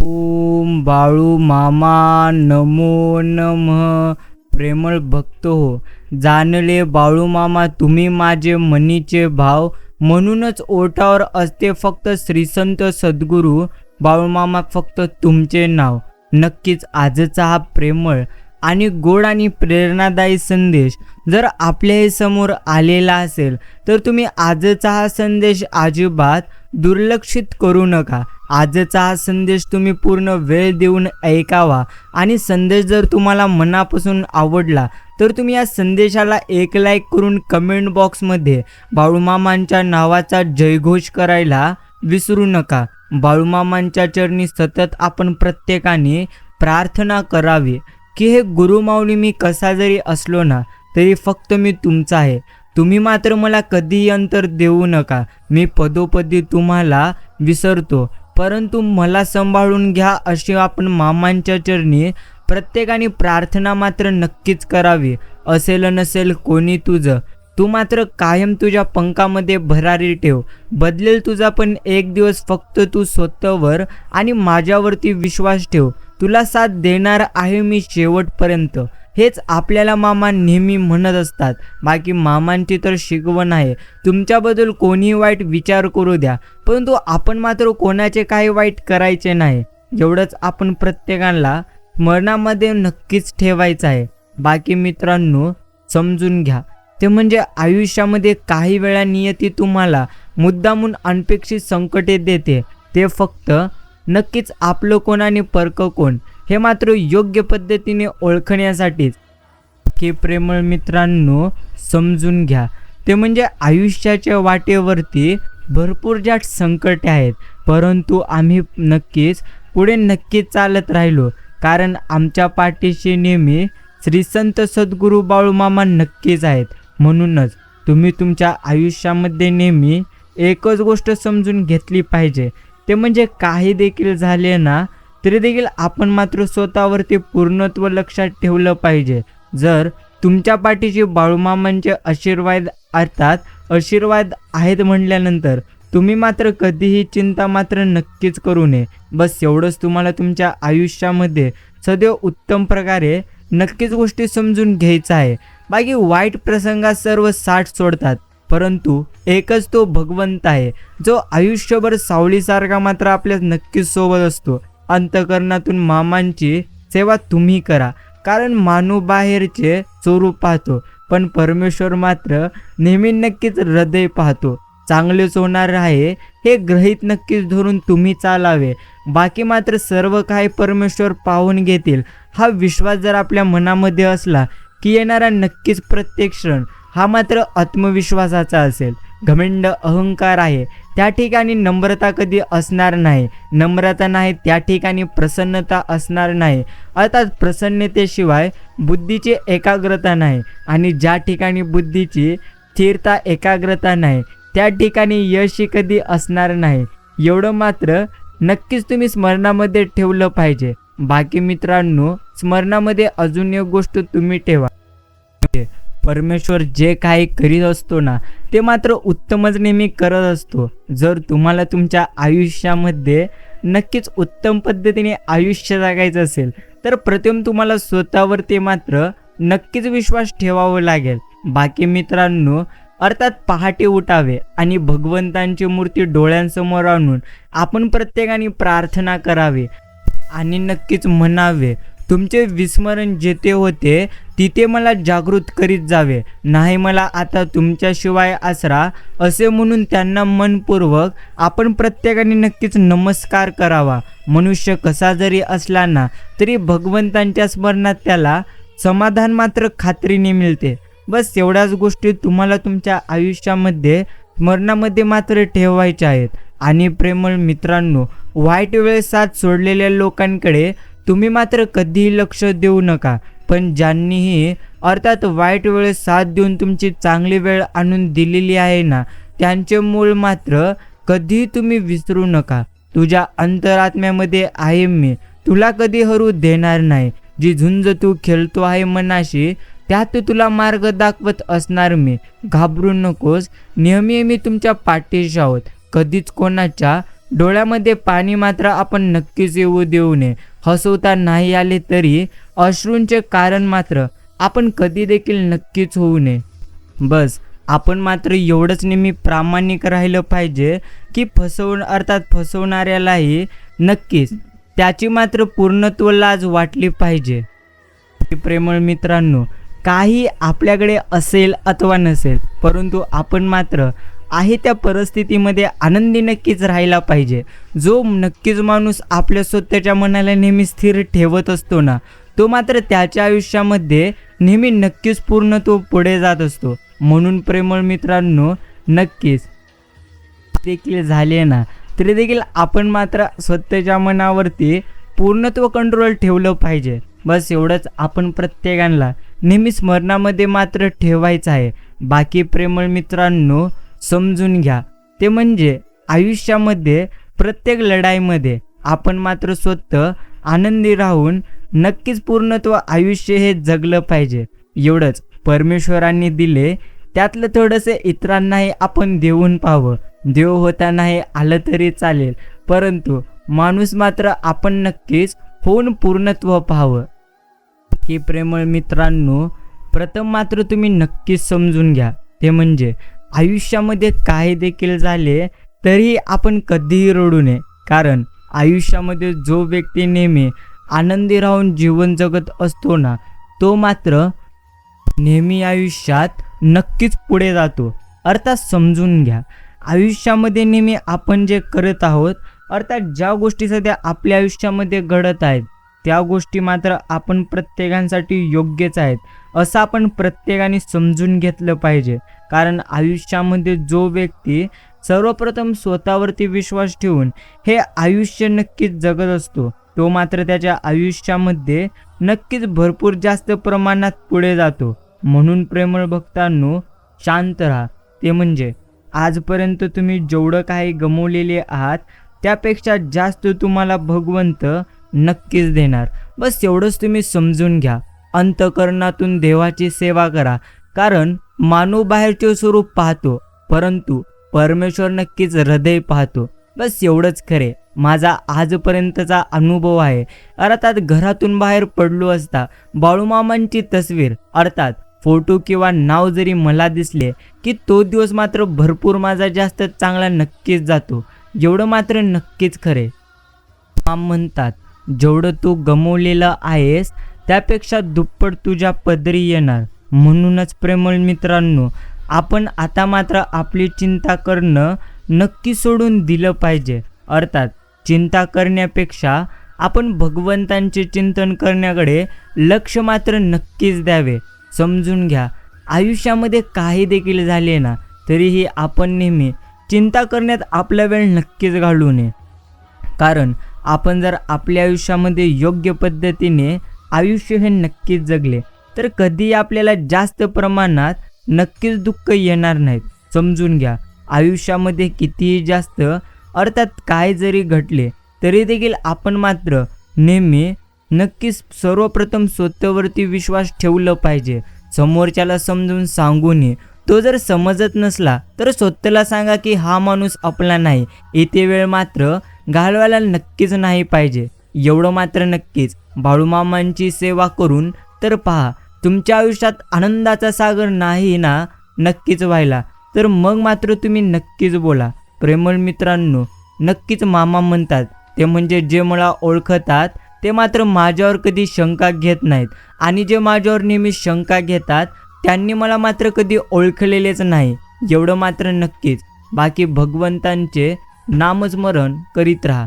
ओम बाळू मामा नमो नमः. प्रेमळ भक्त हो, जाणले बाळू मामा तुम्ही माझे मनीचे भाव, म्हणूनच ओठावर असते फक्त श्रीसंत सद्गुरू बाळू मामा फक्त तुमचे नाव. नक्कीच आजचा हा प्रेमळ आणि गोड आणि प्रेरणादायी संदेश जर आपल्याही समोर आलेला असेल तर तुम्ही आजचा हा संदेश अजिबात दुर्लक्षित करू नका. आजचा हा संदेश तुम्ही पूर्ण वेळ देऊन ऐकावा आणि संदेश जर तुम्हाला मनापासून आवडला तर तुम्ही या संदेशाला एक लाईक करून कमेंट बॉक्समध्ये बाळूमामांच्या नावाचा जयघोष करायला विसरू नका. बाळूमामांच्या चरणी सतत आपण प्रत्येकाने प्रार्थना करावी की हे गुरुमाऊली मी कसा जरी असलो ना तरी फक्त मी तुमचा आहे. तुम्ही मात्र मला कधीही अंतर देऊ नका. मी पदोपदी तुम्हाला विसरतो परंतु मला सांभाळून घ्या अशी आपण मामांच्या चरणी प्रत्येकाने प्रार्थना मात्र नक्कीच करावी. असेल नसेल कोणी तुझं, तू मात्र कायम तुझ्या पंखामध्ये भरारी ठेव. बदलेल तुझा पण एक दिवस, फक्त तू स्वतःवर आणि माझ्यावरती विश्वास ठेव. तुला साथ देणार आहे मी शेवटपर्यंत, हेच आपल्याला मामा नेहमी म्हणत असतात. बाकी मामांची तर शिकवण आहे, तुमच्याबद्दल कोणीही वाईट विचार करू द्या परंतु आपण मात्र कोणाचे काही वाईट करायचे नाही. एवढंच आपण प्रत्येकाला स्मरणामध्ये नक्कीच ठेवायचं आहे. बाकी मित्रांनो समजून घ्या, ते म्हणजे आयुष्यामध्ये काही वेळा नियती तुम्हाला मुद्दामून अनपेक्षित संकटे देते. ते फक्त नक्कीच आपलं कोण आणि परक कोण हे मात्र योग्य पद्धतीने ओळखण्यासाठीच. की प्रेमळ मित्रांनो समजून घ्या, ते म्हणजे आयुष्याच्या वाटेवरती भरपूर ज्या संकटे आहेत परंतु आम्ही नक्कीच पुढे चालत राहिलो कारण आमच्या पाठीशी नेहमी श्रीसंत सद्गुरू बाळूमामा नक्कीच आहेत. म्हणूनच तुम्ही तुमच्या आयुष्यामध्ये नेहमी एकच गोष्ट समजून घेतली पाहिजे, ते म्हणजे काही देखील झाले ना तरी देखील आपण मात्र स्वतःवरती पूर्णत्व लक्षात ठेवलं पाहिजे. जर तुमच्या पाठीशी बाळूमामांचे आशीर्वाद अर्थात आशीर्वाद आहेत म्हटल्यानंतर तुम्ही मात्र कधीही चिंता मात्र नक्कीच करू नये. बस एवढंच तुम्हाला तुमच्या आयुष्यामध्ये सदैव उत्तम प्रकारे नक्कीच गोष्टी समजून घ्यायचं आहे. बाकी वाईट प्रसंगात सर्व साठ सोडतात परंतु एकच तो भगवंत आहे जो आयुष्यभर सावलीसारखा मात्र आपल्या नक्कीच सोबत असतो. अंतःकरणातून मामांची सेवा तुम्ही करा, कारण मानव बाहेरचे स्वरूप पाहतो पण परमेश्वर मात्र नेहमी नक्कीच हृदय पाहतो. चांगलेच होणार आहे हे गृहीत नक्कीच धरून तुम्ही चालावे. बाकी मात्र सर्व काही परमेश्वर पाहून घेतील हा विश्वास जर आपल्या मनामध्ये असला की येणारा नक्कीच प्रत्येक क्षण हा मात्र आत्मविश्वासाचा असेल. घमंड अहंकार आहे त्या ठिकाणी नम्रता कधी असणार नाही, नम्रता नाही त्या ठिकाणी प्रसन्नता असणार नाही, अर्थात प्रसन्नतेशिवाय बुद्धीची एकाग्रता नाही आणि ज्या ठिकाणी बुद्धीची स्थिरता एकाग्रता नाही त्या ठिकाणी यश कधी असणार नाही. एवढं मात्र नक्कीच तुम्ही स्मरणामध्ये ठेवलं पाहिजे. बाकी मित्रांनो स्मरणामध्ये अजून एक गोष्ट तुम्ही ठेवा, परमेश्वर जे काही करीत असतो ना ते मात्र उत्तमच नेहमी करत असतो. जर तुम्हाला तुमच्या आयुष्यामध्ये नक्कीच उत्तम पद्धतीने आयुष्य जगायचं असेल तर प्रथम तुम्हाला स्वतःवर मात्र नक्कीच विश्वास ठेवावा लागेल. बाकी मित्रांनो अर्थात पहाटे उठावे आणि भगवंतांची मूर्ती डोळ्यांसमोर आणून आपण प्रत्येकाने प्रार्थना करावी आणि नक्कीच म्हणावे, तुमचे विस्मरण जेथे होते तिथे मला जागृत करीत जावे, नाही मला आता तुमच्याशिवाय आसरा, असे म्हणून त्यांना मनपूर्वक आपण प्रत्येकाने नक्कीच नमस्कार करावा. मनुष्य कसा जरी असला ना तरी भगवंतांच्या स्मरणात त्याला समाधान मात्र खात्रीने मिळते. बस एवढ्याच गोष्टी तुम्हाला तुमच्या आयुष्यामध्ये स्मरणामध्ये मात्र ठेवायच्या आहेत. आणि प्रेमळ मित्रांनो वाईट वेळेस साथ सोडलेल्या लोकांकडे तुम्ही मात्र कधीही लक्ष देऊ नका, पण ज्यांनीही अर्थात वाईट वेळेस साथ देऊन तुमची चांगली वेळ आणून दिलेली आहे ना त्यांचे मूळ मात्र कधीही तुम्ही विसरू नका. तुझ्या अंतरात्म्यामध्ये आहे मी, तुला कधी हरू देणार नाही, जी झुंज तू खेळतो आहे मनाशी त्यात तुला मार्ग दाखवत असणार मी. घाबरू नकोस, नेहमी मी तुमच्या पाठीशी आहोत, कधीच कोणाच्या डोळ्यामध्ये पाणी मात्र आपण नक्कीच येऊ देऊ नये. हसवता नाही आले तरी अश्रूंचे कारण मात्र आपण कधी देखील नक्कीच होऊ नये. बस आपण मात्र एवढंच नेहमी प्रामाणिक राहिलं पाहिजे की फसवणाऱ्यालाही नक्कीच त्याची मात्र पूर्णत्व लाज वाटली पाहिजे. प्रेमळ मित्रांनो, काही आपल्याकडे असेल अथवा नसेल, परंतु आपण मात्र आहे त्या परिस्थितीमध्ये आनंदी नक्कीच राहायला पाहिजे. जो नक्कीच माणूस आपल्या स्वतःच्या मनाला नेहमी स्थिर ठेवत असतो ना, तो मात्र त्याच्या आयुष्यामध्ये नेहमी नक्कीच पूर्णत्व पुढे जात असतो. म्हणून प्रेमळ मित्रांनो, नक्कीच देखील झाले ना तरी देखील आपण मात्र स्वतःच्या मनावरती पूर्णत्व कंट्रोल ठेवलं पाहिजे. बस एवढंच आपण प्रत्येकाला नेहमी स्मरणामध्ये मात्र ठेवायचं आहे. बाकी प्रेमळ मित्रांनो समजून घ्या, ते म्हणजे आयुष्यामध्ये प्रत्येक लढाईमध्ये आपण मात्र स्वतः आनंदी राहून नक्कीच पूर्णत्व आयुष्य हे जगलं पाहिजे. एवढंच परमेश्वरांनी दिले त्यातलं थोडंसं इतरांनाही आपण देऊन पाहावं. देव होता नाही आलं तरी चालेल, परंतु माणूस मात्र आपण नक्कीच होऊन पूर्णत्व पाहावं. की प्रेमळ मित्रांनो, प्रथम मात्र तुम्ही नक्कीच समजून घ्या, ते म्हणजे आयुष्यामध्ये काही देखील झाले तरी आपण कधीही रडू नये. कारण आयुष्यामध्ये जो व्यक्ती नेहमी आनंदी राहून जीवन जगत असतो ना, तो मात्र नेहमी आयुष्यात नक्कीच पुढे जातो. अर्थात समजून घ्या, आयुष्यामध्ये नेहमी आपण जे करत आहोत, अर्थात ज्या गोष्टी सध्या आपल्या आयुष्यामध्ये घडत आहेत, त्या गोष्टी मात्र आपण प्रत्येकांसाठी योग्यच आहेत असं आपण प्रत्येकाने समजून घेतलं पाहिजे. कारण आयुष्यामध्ये जो व्यक्ती सर्वप्रथम स्वतःवरती विश्वास ठेवून हे आयुष्य नक्कीच जगत असतो, तो मात्र त्याच्या आयुष्यामध्ये नक्कीच भरपूर जास्त प्रमाणात पुढे जातो. म्हणून प्रेमळ भक्तांनो, शांत राहा. ते म्हणजे आजपर्यंत तुम्ही जेवढं काही गमावलेले आहात त्यापेक्षा जास्त तुम्हाला भगवंत नक्कीच देणार. बस एवढंच तुम्ही समजून घ्या. अंतःकरणातून देवाची सेवा करा. कारण मानव बाहेरचे स्वरूप पाहतो, परंतु परमेश्वर नक्कीच हृदय पाहतो. बस एवढंच खरे माझा आजपर्यंतचा अनुभव आहे. अर्थात घरातून बाहेर पडलो असता बाळूमामांची तस्वीर अर्थात फोटो किंवा नाव जरी मला दिसले की तो दिवस मात्र भरपूर माझा जास्त चांगला नक्कीच जातो. एवढं मात्र नक्कीच खरे. म्हणतात जेवढं तू गमावलेलं आहेस त्यापेक्षा दुप्पट तुझ्या पदरी येणार. म्हणूनच प्रेमळ मित्रांनो, आपण आता मात्र आपली चिंता करणं नक्की सोडून दिलं पाहिजे. अर्थात चिंता करण्यापेक्षा आपण भगवंतांचे चिंतन करण्याकडे लक्ष मात्र नक्कीच द्यावे. समजून घ्या, आयुष्यामध्ये काही देखील झाले ना तरीही आपण नेहमी चिंता करण्यात आपला वेळ नक्कीच घालवू नये. कारण आपण जर आपल्या आयुष्यामध्ये योग्य पद्धतीने आयुष्य हे नक्कीच जगले तर कधी आपल्याला जास्त प्रमाणात नक्कीच दुःख येणार नाहीत. समजून घ्या, आयुष्यामध्ये कितीही जास्त अर्थात काय जरी घडले तरी देखील आपण मात्र नेहमी नक्कीच सर्वप्रथम स्वतःवरती विश्वास ठेवलं पाहिजे. समोरच्याला समजून सांगूनही तो जर समजत नसला तर स्वतःला सांगा की हा माणूस आपला नाही. इथे वेळ मात्र घालवायला नक्कीच नाही पाहिजे. एवढं मात्र नक्कीच बाळूमामांची सेवा करून तर पहा, तुमच्या आयुष्यात आनंदाचा सागर नाही ना नक्कीच व्हायला, तर मग मात्र तुम्ही नक्कीच बोला. प्रेमळ मित्रांनो, नक्कीच मामा म्हणतात ते म्हणजे जे मला ओळखतात ते मात्र माझ्यावर कधी शंका घेत नाहीत, आणि जे माझ्यावर नेहमी शंका घेतात त्यांनी मला मात्र कधी ओळखलेलेच नाही. एवढं मात्र नक्कीच. बाकी भगवंतांचे नामस्मरण करीत राहा.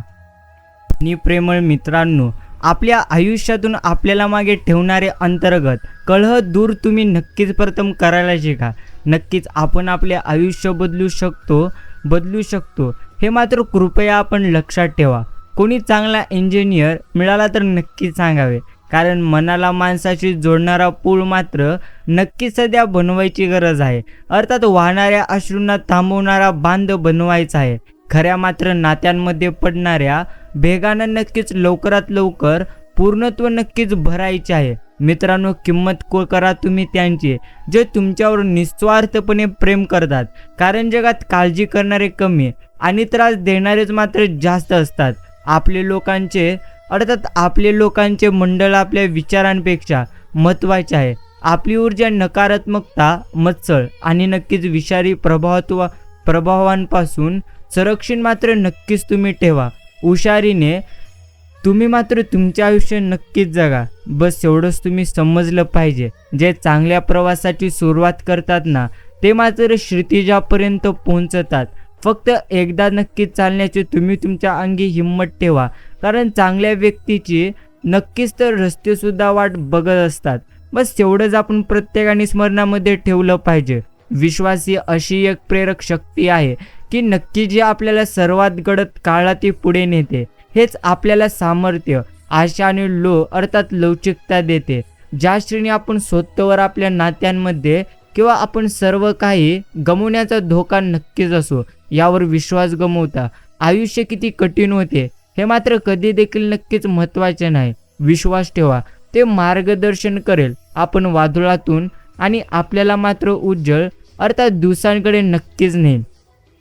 आणि प्रेमळ मित्रांनो, आपल्या आयुष्यातून आपल्याला मागे ठेवणारे अंतर्गत कलह दूर तुम्ही नक्कीच प्रथम करायला शिका. नक्कीच आपण आपले आयुष्य बदलू शकतो हे मात्र कृपया आपण लक्षात ठेवा. कोणी चांगला इंजिनियर मिळाला तर नक्कीच सांगावे, कारण मनाला माणसाशी जोडणारा पूल मात्र नक्कीच सध्या बनवायची गरज आहे. अर्थात वाहणाऱ्या अश्रूंना थांबवणारा बांध बनवायचा आहे. खऱ्या मात्र नात्यांमध्ये पडणाऱ्या भेगांना नक्कीच लवकरात लवकर पूर्णत्व नक्कीच भरायचे आहे. मित्रांनो, किंमत करा तुम्ही त्यांची जे तुमच्यावर निस्वार्थपणे प्रेम करतात. कारण जगात काळजी करणारे कमी आणि त्रास देणारेच मात्र जास्त असतात. आपले लोकांचे मंडळ आपल्या विचारांपेक्षा महत्त्वाचे आहे. आपली ऊर्जा नकारात्मकता, मत्सर आणि नक्कीच विषारी प्रभावांपासून संरक्षण मात्र नक्कीच तुम्ही ठेवा. हुशारीने तुम्ही मात्र तुमचे आयुष्य नक्कीच जगा. बस एवढंच तुम्ही समजलं पाहिजे. जे चांगल्या प्रवासाची सुरुवात करतात ना, ते मात्र क्षितिजापर्यंत पोहोचतात. फक्त एकदा नक्कीच चालण्याची तुम्ही तुमच्या अंगी हिंमत ठेवा, कारण चांगल्या व्यक्तीची नक्कीच तर रस्तेसुद्धा वाट बघत असतात. बस एवढंच आपण प्रत्येकाने स्मरणामध्ये ठेवलं पाहिजे. विश्वास ही अशी एक प्रेरक शक्ती आहे की नक्की जी आपल्याला सर्वात गडद काळात पुढे नेते. हेच आपल्याला सामर्थ्य, आशा आणि अर्थात लवचिकता देते. ज्या क्षणी आपण स्वतःवर, आपल्या नात्यांमध्ये किंवा आपण सर्व काही गमवण्याचा धोका नक्कीच असो, यावर विश्वास गमवता आयुष्य किती कठीण होते हे मात्र कधी देखील नक्कीच महत्त्वाचे नाही. विश्वास ठेवा, ते मार्गदर्शन करेल आपण वादळातून आणि आपल्याला मात्र उज्ज्वल अर्थात दिवसांकडे नक्कीच नेईल.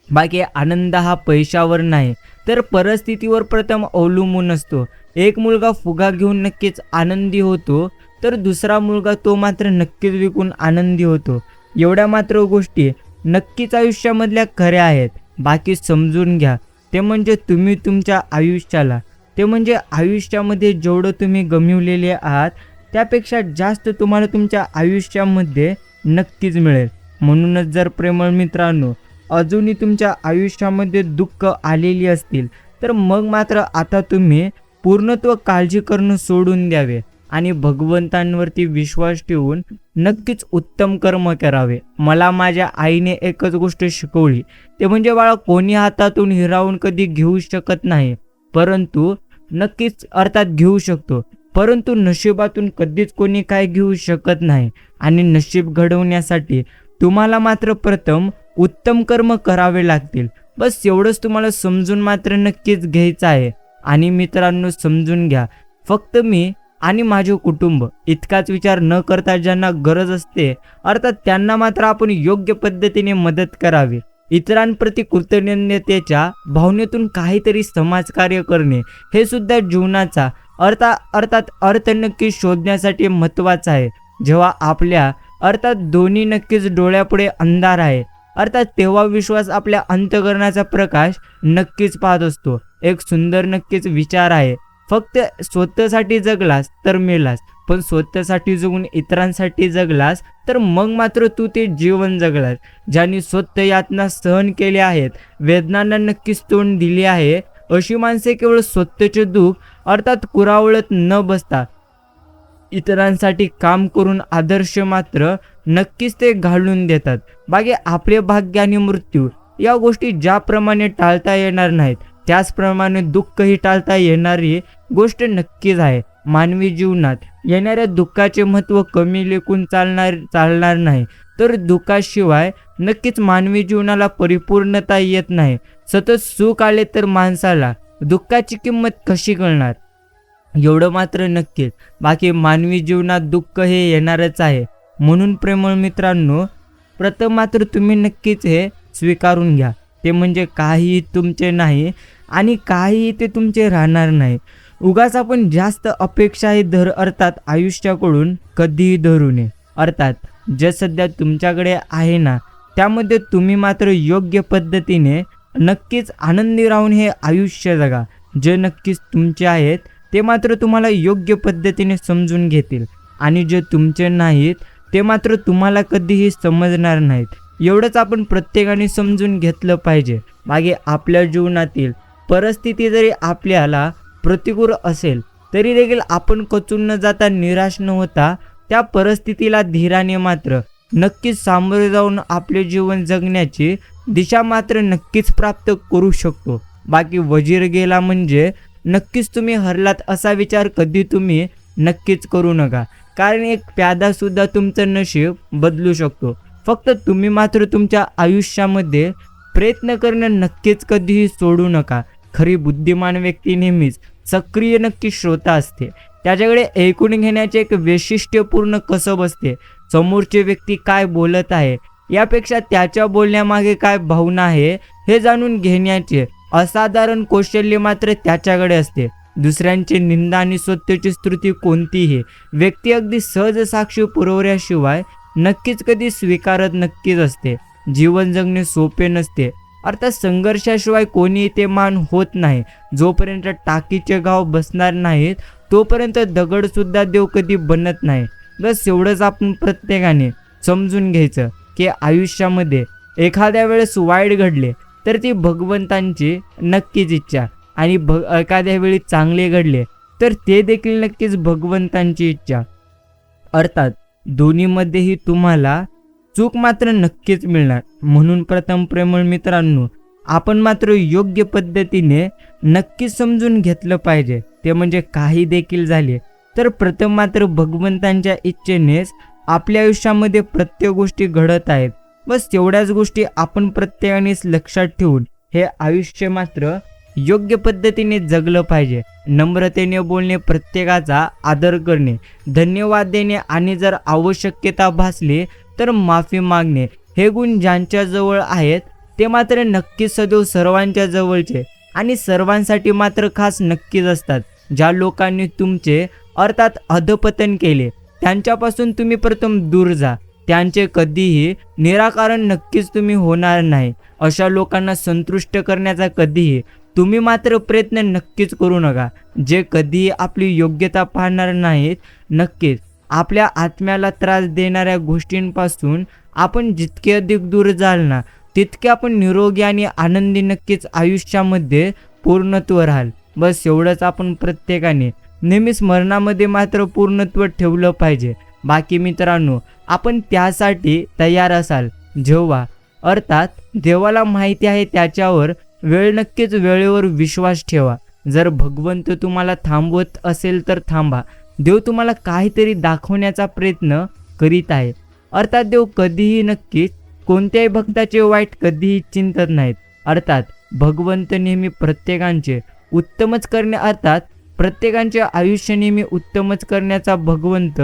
बाकी आनंद हा पैशावर नाही तर परिस्थितीवर प्रथम अवलंबून असतो. एक मुलगा फुगा घेऊन नक्कीच आनंदी होतो, तर दुसरा मुलगा तो मात्र नक्कीच विकून आनंदी होतो. एवढ्या मात्र गोष्टी नक्कीच आयुष्यामधल्या खऱ्या आहेत. बाकी समजून घ्या, ते म्हणजे तुम्ही तुमच्या आयुष्याला, ते म्हणजे आयुष्यामध्ये जेवढं तुम्ही गमावलेले आहात त्यापेक्षा जास्त तुम्हाला तुमच्या आयुष्यामध्ये नक्कीच मिळेल. म्हणूनच जर प्रेमळ मित्रांनो अजूनही तुमच्या आयुष्यामध्ये दुःख आलेली असतील, तर मग मात्र आता तुम्ही पूर्णत्व काळजी करणं सोडून द्यावे आणि भगवंतांवरती विश्वास ठेवून नक्कीच उत्तम कर्म करावे. मला माझ्या आईने एकच गोष्ट शिकवली, ते म्हणजे बाळा, कोणी हातातून हिरावून कधी घेऊ शकत नाही, परंतु नक्कीच अर्थात घेऊ शकतो, परंतु नशिबातून कधीच कोणी काय घेऊ शकत नाही. आणि नशीब घडवण्यासाठी तुम्हाला मात्र प्रथम उत्तम कर्म करावे लागतील. बस एवढंच तुम्हाला समजून मात्र नक्कीच घ्यायचं आहे. आणि मित्रांनो समजून घ्या, फक्त मी आणि माझे कुटुंब इतकाच विचार न करता ज्यांना गरज असते अर्थात त्यांना मात्र आपण योग्य पद्धतीने मदत करावी. इतरांप्रती कृतज्ञतेच्या भावनेतून काहीतरी समाजकार्य करणे हे सुद्धा जीवनाचा अर्थात अर्थ नक्की शोधण्यासाठी महत्त्वाचं आहे. जेव्हा आपल्या अर्थात दोन्ही नक्कीच डोळ्यापुढे अंधार आहे अर्थात तेव्हा विश्वास आपल्या अंतःकरणाचा प्रकाश नक्कीच पाहत असतो. एक सुंदर नक्कीच विचार आहे, फक्त स्वतःसाठी जगलास तर मेलास, पण स्वतःसाठी जगून इतरांसाठी जगलास तर मग मात्र तू ते जीवन जगलास. ज्यांनी स्वतः यातना सहन केले आहेत, वेदनांना नक्कीच तोंड दिले आहे, अशी माणसे केवळ स्वतःचे दुःख अर्थात कुरावळत न बसता इतरांसाठी काम करून आदर्श मात्र नक्कीच ते घालून देतात. बाकी आपले भाग्य आणि मृत्यू या गोष्टी ज्याप्रमाणे टाळता येणार नाहीत, त्याचप्रमाणे दुःखही टाळता येणारी गोष्ट नक्कीच आहे. मानवी जीवनात येणाऱ्या दुःखाचे महत्त्व कमी लेखून चालणार नाही, तर दुःखाशिवाय नक्कीच मानवी जीवनाला परिपूर्णता येत नाही. सतत सुख आले तर माणसाला दुःखाची किंमत कशी कळणार, एवढं मात्र नक्कीच. बाकी मानवी जीवनात दुःख हे येणारच आहे. म्हणून प्रेमळ मित्रांनो प्रथम मात्र तुम्ही नक्कीच हे स्वीकारून घ्या, ते म्हणजे काहीही तुमचे नाही आणि काहीही ते तुमचे राहणार नाही. उगाच आपण जास्त अपेक्षाही अर्थात आयुष्याकडून कधीही धरू नये. अर्थात जे सध्या तुमच्याकडे आहे ना, त्यामध्ये तुम्ही मात्र योग्य पद्धतीने नक्कीच आनंदी राहून हे आयुष्य जगा. जे नक्कीच तुमचे आहेत ते मात्र तुम्हाला योग्य पद्धतीने समजून घेतील आणि जे तुमचे नाहीत ते मात्र तुम्हाला कधीही समजणार नाहीत. एवढंच आपण प्रत्येकाने समजून घेतलं पाहिजे. बाकी आपल्या जीवनातील परिस्थिती जरी आपल्याला प्रतिकूल असेल तरी देखील आपण खचून न जाता, निराश न होता त्या परिस्थितीला धीराने मात्र नक्कीच सामोरे जाऊन आपले जीवन जगण्याची दिशा मात्र नक्कीच प्राप्त करू शकतो. बाकी वजीर गेला म्हणजे नक्कीच तुम्ही हरलात असा विचार कधी तुम्ही नक्कीच करू नका, कारण एक प्यादासुद्धा तुमचं नशीब बदलू शकतो. फक्त तुम्ही मात्र तुमच्या आयुष्यामध्ये प्रयत्न करणं नक्कीच कधीही सोडू नका. खरी बुद्धिमान व्यक्ती नेहमीच सक्रिय नक्की श्रोता असते. त्याच्याकडे ऐकून घेण्याचे एक वैशिष्ट्यपूर्ण कसब असते. समोरची व्यक्ती काय बोलत आहे यापेक्षा त्याच्या बोलण्यामागे काय भावना आहे हे जाणून घेण्याचे असाधारण कौशल्य मात्र त्याच्याकडे असते. दुसऱ्यांची निंदा आणि स्वतःची स्तुती कोणतीही व्यक्ती अगदी सहज साक्ष पुरवल्याशिवाय नक्कीच कधी स्वीकारत नक्कीच असते. जीवन जगणे सोपे नसते, अर्थात संघर्षाशिवाय कोणी ते मान होत नाही. जोपर्यंत टाकीचे गाव बसणार नाहीत तोपर्यंत दगडसुद्धा देव कधी बनत नाही. बस एवढंच आपण प्रत्येकाने समजून घ्यायचं की आयुष्यामध्ये एखाद्या वेळेस वाईट घडले तर ती भगवंतांची नक्कीच इच्छा, आणि एखाद्या वेळी चांगले घडले तर ते देखील नक्कीच भगवंतांची इच्छा. अर्थात दोन्हीमध्येही तुम्हाला चूक मात्र नक्कीच मिळणार. म्हणून प्रथम प्रेमळ मित्रांनो, आपण मात्र योग्य पद्धतीने नक्कीच समजून घेतलं पाहिजे. ते म्हणजे काही देखील झाले तर प्रथम मात्र भगवंतांच्या इच्छेनेच आपल्या आयुष्यामध्ये प्रत्येक गोष्टी घडत आहेत. बस तेवढ्याच गोष्टी आपण प्रत्येकानेच लक्षात ठेवून हे आयुष्य मात्र योग्य पद्धतीने जगलं पाहिजे. नम्रतेने बोलणे, प्रत्येकाचा आदर करणे, धन्यवाद देणे आणि जर आवश्यकता भासली तर माफी मागणे, हे गुण ज्यांच्या जवळ आहेत ते मात्र नक्कीच सदैव सर्वांच्या जवळचे आणि सर्वांसाठी मात्र खास नक्कीच असतात. ज्या लोकांनी तुमचे अर्थात अधपतन केले त्यांच्यापासून तुम्ही प्रथम दूर जा. त्यांचे कधीही निराकरण नक्कीच तुम्ही होणार नाही. अशा लोकांना संतुष्ट करण्याचा कधीही तुम्ही मात्र प्रयत्न नक्कीच करू नका. जे कधीही आपली योग्यता पाहणार नाहीत. नक्कीच आपल्या आत्म्याला त्रास देणाऱ्या गोष्टींपासून आपण जितके अधिक दूर जाल ना तितके आपण निरोगी आणि आनंदी नक्कीच आयुष्यामध्ये पूर्णत्व राहाल. बस एवढंच आपण प्रत्येकाने नेहमी स्मरणामध्ये मात्र पूर्णत्व ठेवलं पाहिजे. बाकी मित्रांनो, आपण त्यासाठी तयार असाल जेव्हा अर्थात देवाला माहिती आहे त्याच्यावर वेळ, नक्कीच वेळेवर विश्वास ठेवा. जर भगवंत तुम्हाला थांबवत असेल तर थांबा. देव तुम्हाला काहीतरी दाखवण्याचा प्रयत्न करीत आहे. अर्थात देव कधीही नक्कीच कोणत्याही भक्ताचे वाईट कधीही चिंतत नाहीत. अर्थात भगवंत नेहमी प्रत्येकांचे उत्तमच करणे, अर्थात प्रत्येकांचे आयुष्य नेहमी उत्तमच करण्याचा भगवंत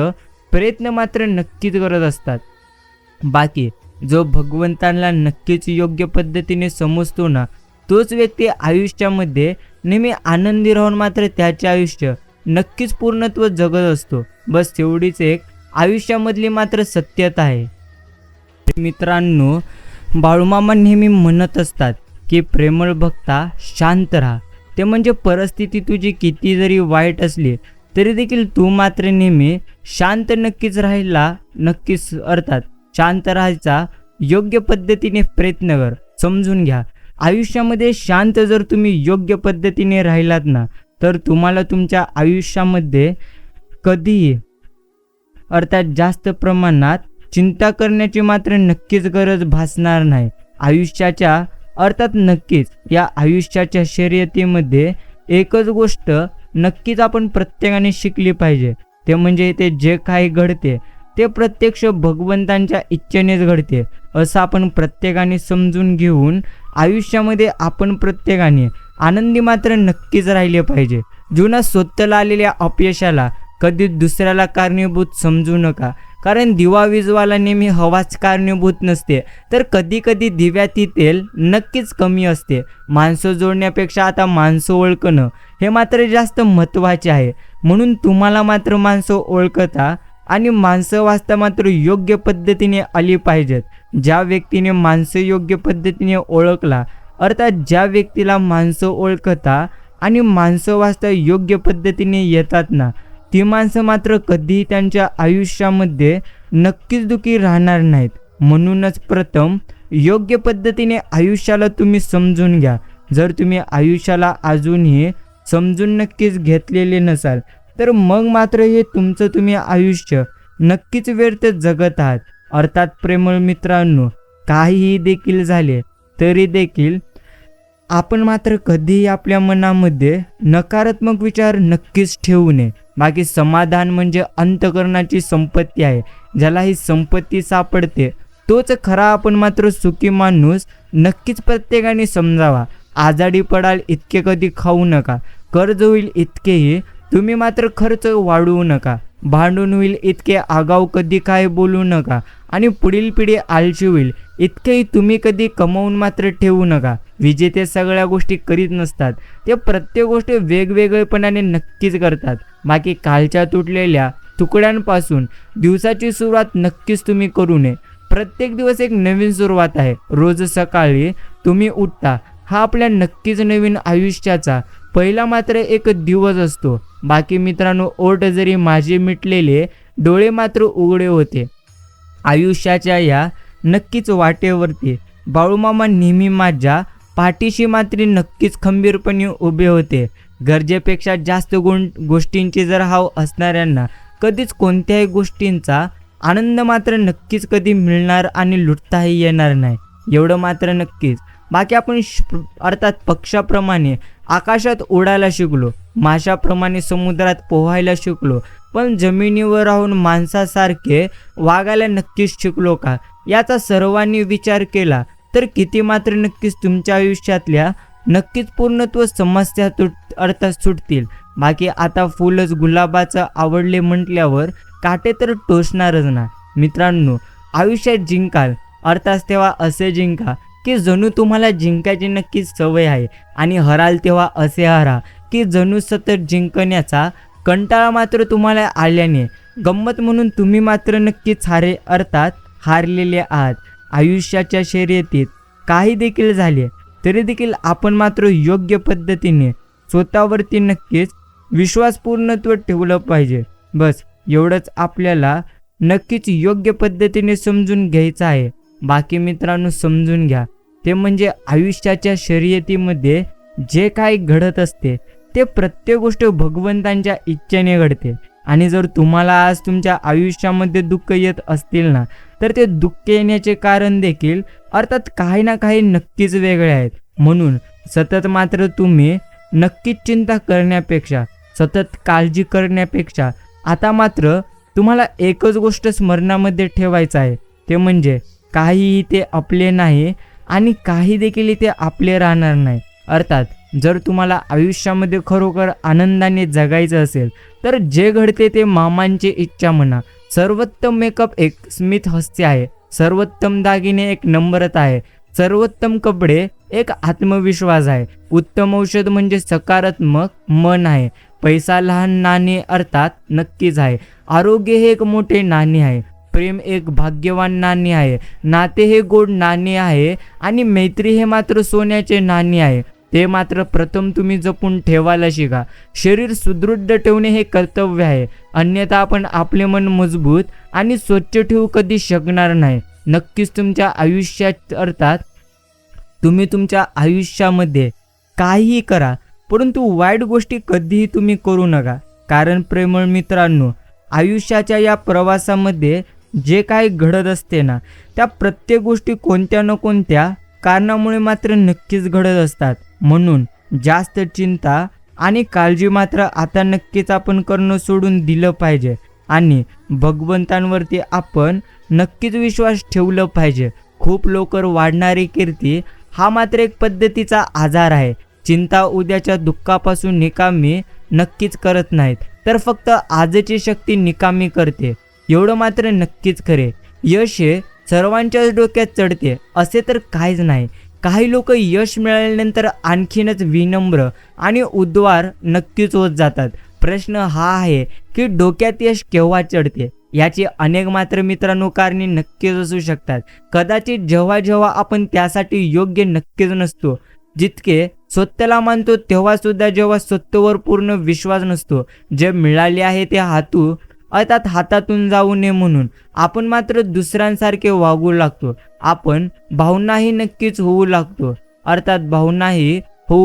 प्रयत्न मात्र नक्कीच करत असतात. बाकी जो भगवंतांना नक्कीच योग्य पद्धतीने समजतो ना तोच व्यक्ती आयुष्यामध्ये नेहमी आनंदी राहून मात्र त्याचे आयुष्य नक्कीच पूर्णत्व जगत असतो. बस तेवढीच एक आयुष्यामधली मात्र सत्यता आहे. मित्रांनो, बाळूमामा नेहमी म्हणत असतात की प्रेमळ भक्ता शांत राहा. ते म्हणजे परिस्थिती तुझी किती जरी वाईट असली तरी देखील तू मात्र नेहमी शांत नक्कीच राहायला नक्कीच अर्थात शांत राहायचा योग्य पद्धतीने प्रयत्न कर. समजून घ्या, आयुष्यामध्ये शांत जर तुम्ही योग्य पद्धतीने राहिलात ना तर तुम्हाला तुमच्या आयुष्यामध्ये कधीही अर्थात जास्त प्रमाणात चिंता करण्याची मात्र नक्कीच गरज भासणार नाही. आयुष्याच्या अर्थात नक्कीच या आयुष्याच्या शर्यतीमध्ये एकच गोष्ट नक्कीच आपण प्रत्येकाने शिकली पाहिजे. ते म्हणजे ते जे काही घडते ते प्रत्यक्ष भगवंतांच्या इच्छेनेच घडते असं आपण प्रत्येकाने समजून घेऊन आयुष्यामध्ये आपण प्रत्येकाने आनंदी मात्र नक्कीच राहिले पाहिजे. जीवनात स्वतःला आलेल्या अपयशाला कधी दुसऱ्याला कारणीभूत समजू नका, कारण दिवा विजवाला नेहमी हवाच कारणीभूत नसते, तर कधी कधी दिव्यातील तेल नक्कीच कमी असते. माणसं जोडण्यापेक्षा आता माणसं ओळखणं हे मात्र जास्त महत्त्वाचे आहे. म्हणून तुम्हाला मात्र माणसं ओळखता आणि माणसं वाचता मात्र योग्य पद्धतीने आली पाहिजेत. ज्या व्यक्तीने माणसं योग्य पद्धतीने ओळखला, अर्थात ज्या व्यक्तीला माणसं ओळखता आणि माणसं वाचता योग्य पद्धतीने येतात ना ती माणसं मात्र कधीही त्यांच्या आयुष्यामध्ये नक्कीच दुःखी राहणार नाहीत. म्हणूनच प्रथम योग्य पद्धतीने आयुष्याला तुम्ही समजून घ्या. जर तुम्ही आयुष्याला अजूनही समजून नक्कीच घेतलेले नसाल तर मग मात्र हे तुमचं तुम्ही आयुष्य नक्कीच व्यर्थ जगत आहात. अर्थात प्रेमळ मित्रांनो, काहीही देखील झाले तरी देखील आपण मात्र कधीही आपल्या मनामध्ये नकारात्मक विचार नक्कीच ठेवू नये. बाकी समाधान म्हणजे अंतःकरणाची संपत्ती आहे. ज्याला ही संपत्ती सापडते तोच खरा आपण मात्र सुखी माणूस नक्कीच प्रत्येकाने समजावा. आजारी पडाल इतके कधी खाऊ नका, कर्ज होईल इतकेही तुम्ही मात्र खर्च वाढवू नका. भांडून होईल इतके आगाऊ कधी काय बोलू नका आणि पुढील पिढी आळशी होईल इतकेही तुम्ही कधी कमवून मात्र ठेवू नका. विजेते सगळ्या गोष्टी करीत नसतात, ते प्रत्येक गोष्ट वेगवेगळेपणाने नक्कीच करतात. बाकी कालच्या तुटलेल्या तुकड्यांपासून दिवसाची सुरुवात नक्कीच तुम्ही करू नये. प्रत्येक दिवस एक नवीन सुरुवात आहे. रोज सकाळी तुम्ही उठता हा आपल्या नक्कीच नवीन आयुष्याचा पहिला मात्र एक दिवस असतो. बाकी मित्रांनो, ओठ जरी माझे मिटलेले, डोळे मात्र उघडे होते. आयुष्याच्या या नक्कीच वाटेवरती बाळूमामा नेहमी माझ्या पाठीशी मात्र नक्कीच खंबीरपणे उभे होते. गरजेपेक्षा जास्त गोष्टींची जर हाव असणाऱ्यांना कधीच कोणत्याही गोष्टींचा आनंद मात्र नक्कीच कधी मिळणार आणि लुटताही येणार नाही, एवढं मात्र नक्कीच. बाकी आपण अर्थात पक्षाप्रमाणे आकाशात उडायला शिकलो, माशाप्रमाणे समुद्रात पोहायला शिकलो, पण जमिनीवर राहून माणसासारखे वागायला नक्कीच शिकलो का, याचा सर्वांनी विचार केला तर किती मात्र नक्कीच तुमच्या आयुष्यातल्या नक्कीच पूर्णत्व समस्या अर्थात सुटतील. बाकी आता फुलच गुलाबाचं आवडले म्हटल्यावर काटे तर टोचणारच ना. मित्रांनो, आयुष्यात जिंकाल अर्थात तेव्हा असे जिंका की जणू तुम्हाला जिंकायची नक्कीच सवय आहे, आणि हराल तेव्हा असे हरा की जणू सतत जिंकण्याचा कंटाळा मात्र तुम्हाला आल्याने. गंमत म्हणून तुम्ही मात्र नक्कीच हारलेले आहात. आयुष्याच्या शर्यतीत काही देखील झाले तरी देखील आपण मात्र योग्य पद्धतीने स्वतःवरती नक्कीच विश्वास पूर्णत्व ठेवलं पाहिजे. बस एवढंच आपल्याला नक्कीच योग्य पद्धतीने समजून घ्यायचं आहे. बाकी मित्रांनो, समजून घ्या, ते म्हणजे आयुष्याच्या शर्यतीमध्ये जे काही घडत असते ते प्रत्येक गोष्ट भगवंतांच्या इच्छेने घडते. आणि जर तुम्हाला आज तुमच्या आयुष्यामध्ये दुःख येत असतील ना, तर ते दुःख येण्याचे कारण देखील अर्थात काही ना काही नक्कीच वेगळे आहेत. म्हणून सतत मात्र तुम्ही नक्कीच चिंता करण्यापेक्षा, सतत काळजी करण्यापेक्षा आता मात्र तुम्हाला एकच गोष्ट स्मरणामध्ये ठेवायचं आहे, ते म्हणजे काहीही ते आपले नाही आणि काही देखील इथे आपले राहणार नाही. अर्थात जर तुम्हाला आयुष्यामध्ये खरोखर आनंदाने जगायचं असेल तर जे घडते ते मामांची इच्छा म्हणा. सर्वोत्तम मेकअप एक स्मित हास्य आहे, सर्वोत्तम दागिने एक नम्रता आहे, सर्वोत्तम कपडे एक आत्मविश्वास आहे, उत्तम औषध म्हणजे सकारात्मक मन आहे, पैसा लहान नाणे अर्थात नक्कीच आहे, आरोग्य हे एक मोठे नाणे आहे, प्रेम एक भाग्यवान नाणे आहे, नाते हे गोड नाणे आहे, आणि मैत्री हे मात्र सोन्याचे नाणे आहे. ते मात्र प्रथम तुम्ही जपून ठेवायला शिका. शरीर सुदृढ ठेवणे हे कर्तव्य आहे, अन्यथा आपण आपले मन मजबूत आणि स्वच्छ ठेवू कधी शकणार नाही. नक्कीच तुमच्या आयुष्यात अर्थात तुम्ही तुमच्या आयुष्यामध्ये काहीही करा, परंतु वाईट गोष्टी कधीही तुम्ही करू नका. कारण प्रेमळ मित्रांनो, आयुष्याच्या या प्रवासामध्ये जे काही घडत असते ना, त्या प्रत्येक गोष्टी कोणत्या न कोणत्या कारणामुळे मात्र नक्कीच घडत असतात. म्हणून जास्त चिंता आणि काळजी मात्र आता नक्कीच आपण करणं सोडून दिलं पाहिजे आणि भगवंतांवरती आपण नक्कीच विश्वास ठेवलं पाहिजे. खूप लवकर वाढणारी कीर्ती हा मात्र एक पद्धतीचा आजार आहे. चिंता उद्याच्या दुःखापासून निकामी नक्कीच करत नाहीत, तर फक्त आजची शक्ती निकामी करते, एवढं मात्र नक्कीच खरे. यश हे सर्वांच्याच डोक्यात चढते असे तर काहीच नाही. काही लोक यश मिळाल्यानंतर आणखीनच विनम्र आणि उद्वार नक्कीच होत जातात. प्रश्न हा आहे की डोक्यात यश केव्हा चढते, याची अनेक मात्र मित्रांनो कारणे नक्कीच असू शकतात. कदाचित जेव्हा जेव्हा आपण त्यासाठी योग्य नक्कीच नसतो, जितके स्वतःला मानतो तेव्हा सुद्धा जेव्हा स्वतःवर पूर्ण विश्वास नसतो, जे मिळाले आहे ते अर्थात हातातून जाऊ नये म्हणून आपण मात्र दुसऱ्यांसारखे वागू लागतो. आपण भावनाही नक्कीच होऊ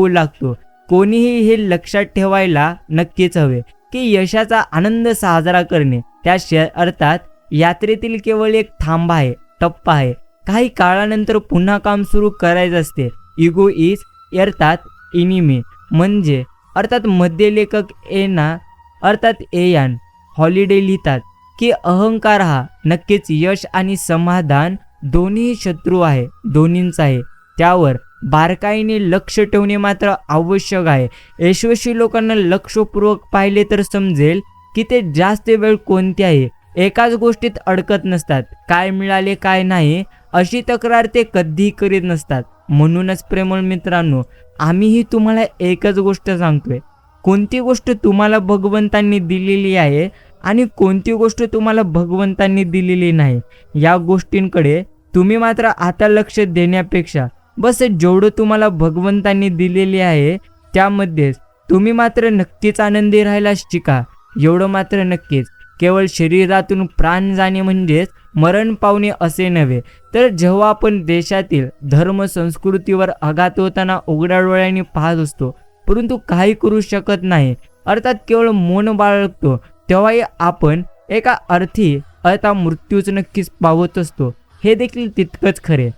लागतो. कोणीही हे लक्षात ठेवायला नक्कीच हवे की यशाचा आनंद साजरा करणे त्या अर्थात यात्रेतील केवळ एक थांबा आहे, टप्पा आहे. काही काळानंतर पुन्हा काम सुरू करायचे असते. इगो इज अर्थात इनिमी म्हणजे अर्थात मध्य लेखक एयान हॉलिडे लिहितात की अहंकार हा नक्कीच यश आणि समाधान दोन्ही शत्रू आहे, दोन्हींचा आहे. त्यावर बारकाईने लक्ष ठेवणे मात्र आवश्यक आहे. यशस्वी लोकांना लक्षपूर्वक पाहिले तर समजेल की ते जास्त वेळ कोणत्याही एकाच गोष्टीत अडकत नसतात. काय मिळाले काय नाही अशी तक्रार ते कधीही करीत नसतात. म्हणूनच प्रेमळ मित्रांनो, आम्हीही तुम्हाला एकच गोष्ट सांगतोय, कोणती गोष्ट तुम्हाला भगवंतांनी दिलेली आहे आणि कोणती गोष्ट तुम्हाला भगवंतांनी दिलेली नाही, या गोष्टींकडे तुम्ही मात्र आता लक्ष देण्यापेक्षा बस जेवढं तुम्हाला भगवंतांनी दिलेले आहे त्यामध्येच तुम्ही मात्र नक्कीच आनंदी राहायला शिका. एवढं मात्र नक्कीच. केवळ शरीरातून प्राण जाणे म्हणजेच मरण पावणे असे नव्हे, तर जेव्हा आपण देशातील धर्म संस्कृतीवर आघात होताना उघड्या डोळ्यांनी पाहत असतो परंतु काही करू शकत नाही, अर्थात केवळ मौन बाळगतो, तेव्हाही आपण एका अर्थी आता मृत्यूच नक्कीच पावत असतो. हे देखील तितकंच खरे.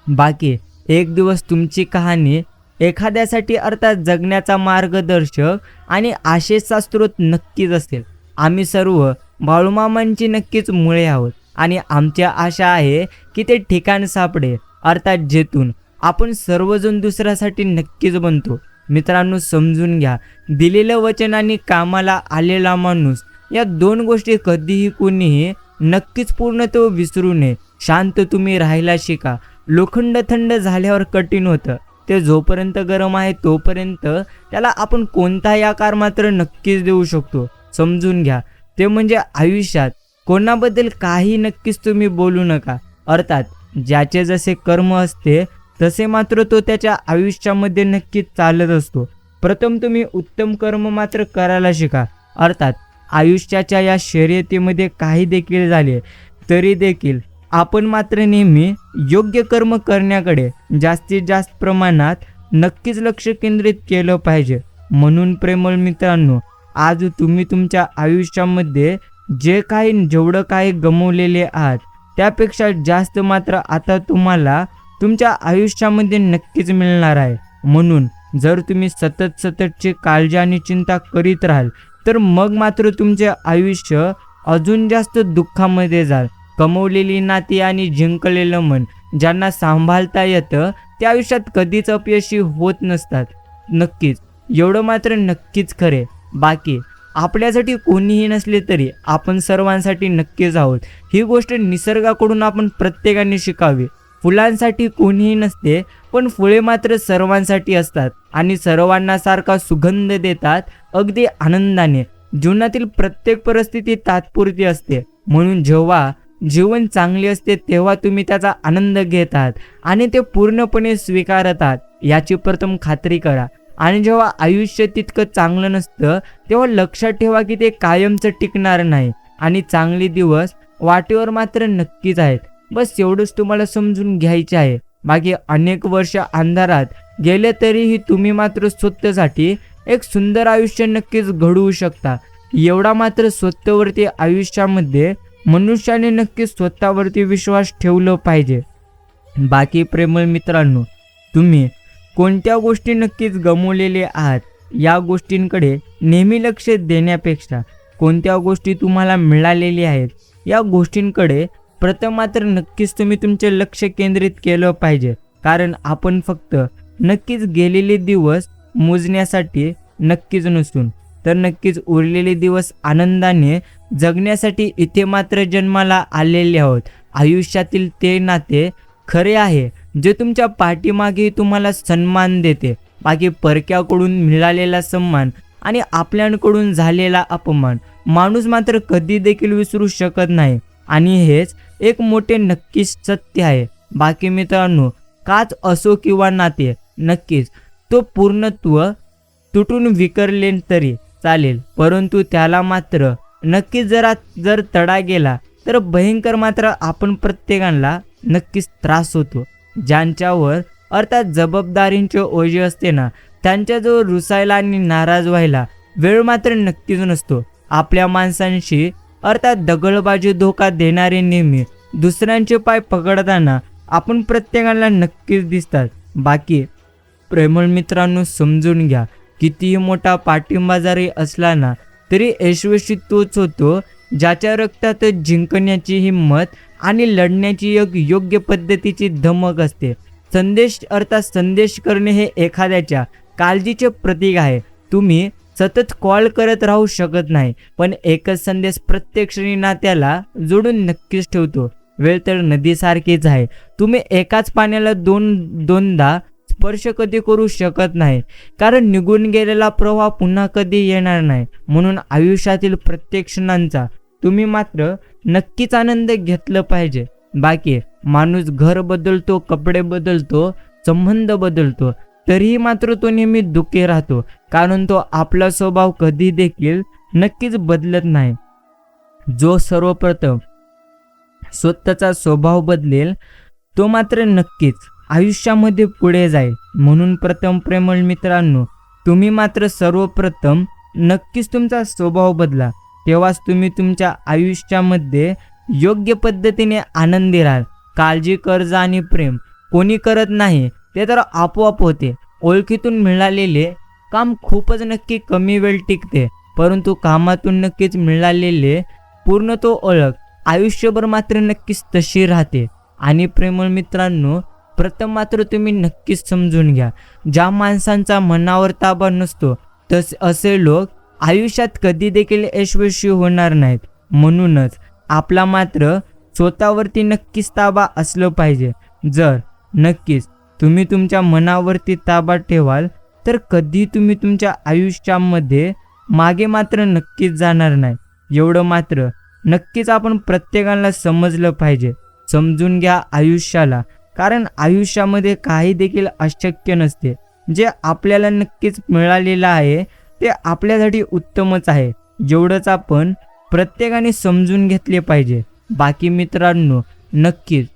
बाकी एक दिवस तुमची कहाणी एखाद्यासाठी अर्थात जगण्याचा मार्गदर्शक आणि आशेचा स्रोत नक्कीच असेल. आम्ही सर्व बाळूमामांची नक्कीच मुळे आहोत आणि आमची आशा आहे की ते ठिकाण सापडे, अर्थात जेथून आपण सर्वजण दुसऱ्यासाठी नक्कीच बनतो. मित्रांनो, समजून घ्या, दिलेलं वचन आणि कामाला आलेला माणूस या दोन गोष्टी कधीही कोणीही नक्कीच पूर्णत्व विसरू नये. शांत तुम्ही राहायला शिका. लोखंड थंड झाल्यावर कठीण होतं, ते जोपर्यंत गरम आहे तोपर्यंत त्याला आपण कोणताही आकार मात्र नक्कीच देऊ शकतो. समजून घ्या, ते म्हणजे आयुष्यात कोणाबद्दल काही नक्कीच तुम्ही बोलू नका. अर्थात ज्याचे जसे कर्म असते तसे मात्र तो त्याच्या आयुष्यामध्ये नक्कीच चालत असतो. प्रथम तुम्ही उत्तम कर्म मात्र करायला शिका. अर्थात आयुष्याच्या या शर्यतीमध्ये काही देखील झाले तरी देखील आपण मात्र नेहमी योग्य कर्म करण्याकडे जास्तीत जास्त प्रमाणात नक्कीच लक्ष केंद्रित केलं पाहिजे. म्हणून प्रेमळ मित्रांनो, आज तुम्ही तुमच्या आयुष्यामध्ये जेवढं काही गमावलेले आहात त्यापेक्षा जास्त मात्र आता तुम्हाला तुमच्या आयुष्यामध्ये नक्कीच मिळणार आहे. म्हणून जर तुम्ही सततची काळजी आणि चिंता करीत राहाल तर मग मात्र तुमचे आयुष्य अजून जास्त दुःखामध्ये जाल. कमवलेली नाती आणि जिंकलेलं मन ज्यांना सांभाळता येतं त्या आयुष्यात कधीच अपयशी होत नसतात. नक्कीच एवढं मात्र नक्कीच खरे. बाकी आपल्यासाठी कोणीही नसले तरी आपण सर्वांसाठी नक्कीच आहोत, ही गोष्ट निसर्गाकडून आपण प्रत्येकाने शिकावी. फुलांसाठी कोणीही नसते पण फुले मात्र सर्वांसाठी असतात आणि सर्वांना सारखा सुगंध देतात अगदी आनंदाने. जीवनातील प्रत्येक परिस्थिती तात्पुरती असते, म्हणून जेव्हा जीवन चांगले असते तेव्हा तुम्ही त्याचा आनंद घेतात आणि ते पूर्णपणे स्वीकारतात याची प्रथम खात्री करा. आणि जेव्हा आयुष्य तितकं चांगलं नसतं तेव्हा लक्षात ठेवा की ते कायमचं टिकणार नाही आणि चांगले दिवस वाटेवर मात्र नक्कीच आहेत. बस एवढंच तुम्हाला समजून घ्यायचे आहे. बाकी अनेक वर्ष अंधारात गेले तरीही तुम्ही मात्र स्वतःसाठी एक सुंदर आयुष्य नक्कीच घडवू शकता. एवढा मात्र स्वतःवरती आयुष्यामध्ये मनुष्याने नक्कीच स्वतःवरती विश्वास ठेवला पाहिजे. बाकी प्रेमळ मित्रांनो, तुम्ही कोणत्या गोष्टी नक्कीच गमावलेले आहात या गोष्टींकडे नेहमी लक्ष देण्यापेक्षा कोणत्या गोष्टी तुम्हाला मिळालेल्या आहेत या गोष्टींकडे प्रथम मात्र नक्कीच तुम्ही तुमचे लक्ष केंद्रित केलं पाहिजे. कारण आपण फक्त नक्कीच गेलेले दिवस मोजण्यासाठी नक्कीच नसून तर नक्कीच उरलेले दिवस आनंदाने जगण्यासाठी इथे मात्र जन्माला आलेले आहोत. आयुष्यातील ते नाते खरे आहे जे तुमच्या पाठीमागे तुम्हाला सन्मान देते. बाकी परक्याकडून मिळालेला सन्मान आणि आपल्याकडून झालेला अपमान माणूस मात्र कधी देखील विसरू शकत नाही आणि हेच एक मोठे नक्कीच सत्य आहे. बाकी मित्रांनो, काच असो किंवा नाते, नक्कीच तो पूर्णत्व तुटून विखरले तरी चालेल, परंतु त्याला मात्र नक्कीच जर तडा गेला तर भयंकर मात्र आपण प्रत्येकाला नक्कीच त्रास होतो. ज्यांच्यावर अर्थात जबाबदारींचे ओझे असते ना, त्यांच्याजवळ रुसायला आणि नाराज व्हायला वेळ मात्र नक्कीच नसतो. आपल्या माणसांशी अर्थात दगडबाजी धोका देणारे नेहमी दुसऱ्यांचे पाय पकडताना आपण प्रत्येकाला नक्कीच दिसतात. बाकी प्रेमळ मित्रांनो, समजून घ्या, कितीही मोठा पाठिंबा जरी असला ना तरी यशस्वी तोच होतो ज्याच्या रक्तात जिंकण्याची हिंमत आणि लढण्याची एक योग्य पद्धतीची धमक असते. संदेश करणे हे एखाद्याच्या काळजीचे प्रतीक आहे. तुम्ही सतत कॉल करत राहू शकत नाही, पण एकच संदेश प्रत्येक क्षणी नात्याला जोडून नक्कीच ठेवतो. वेळ तर नदीसारखीच आहे. तुम्ही एकाच पाण्याला दोनदा स्पर्श कधी करू शकत नाही, कारण निघून गेलेला प्रवाह पुन्हा कधी येणार नाही. म्हणून आयुष्यातील प्रत्येक क्षणांचा तुम्ही मात्र नक्कीच आनंद घेतला पाहिजे. बाकी माणूस घर बदलतो, कपडे बदलतो, संबंध बदलतो, तरीही मात्र तो नेहमी दुःखी राहतो, कारण तो आपला स्वभाव कधी देखील नक्कीच बदलत नाही. जो सर्वप्रथम स्वतःचा स्वभाव बदलेल तो मात्र नक्कीच आयुष्यामध्ये पुढे जाईल. म्हणून प्रथम प्रेमळ मित्रांनो, तुम्ही मात्र सर्वप्रथम नक्कीच तुमचा स्वभाव बदला. तेव्हाच तुम्ही तुमच्या आयुष्यामध्ये योग्य पद्धतीने आनंदी राहाल. काळजी, कर्ज आणि प्रेम कोणी करत नाही, ते तर आपोआप होते. ओळखीतून मिळालेले काम खूपच नक्की कमी वेळ टिकते, परंतु कामातून नक्कीच मिळालेले पूर्ण तो ओळख आयुष्यभर मात्र नक्कीच तशी राहते. आणि प्रेमळ मित्रांनो, प्रथम मात्र तुम्ही नक्कीच समजून घ्या, ज्या माणसांचा मनावर ताबा नसतो असे लोक आयुष्यात कधी देखील यशस्वी होणार नाहीत. म्हणूनच आपला मात्र स्वतःवरती नक्कीच ताबा असलं पाहिजे. जर नक्कीच तुम्ही तुमच्या मनावरती ताबा ठेवाल तर कधी तुम्ही तुमच्या आयुष्यामध्ये मागे मात्र नक्कीच जाणार नाही. एवढं मात्र नक्कीच आपण प्रत्येकाला समजलं पाहिजे. समजून घ्या आयुष्याला, कारण आयुष्यामध्ये काही देखील अशक्य नसते. जे आपल्याला नक्कीच मिळालेलं आहे ते आपल्यासाठी उत्तमच आहे. एवढंच आपण प्रत्येकाने समजून घेतले पाहिजे. बाकी मित्रांनो, नक्कीच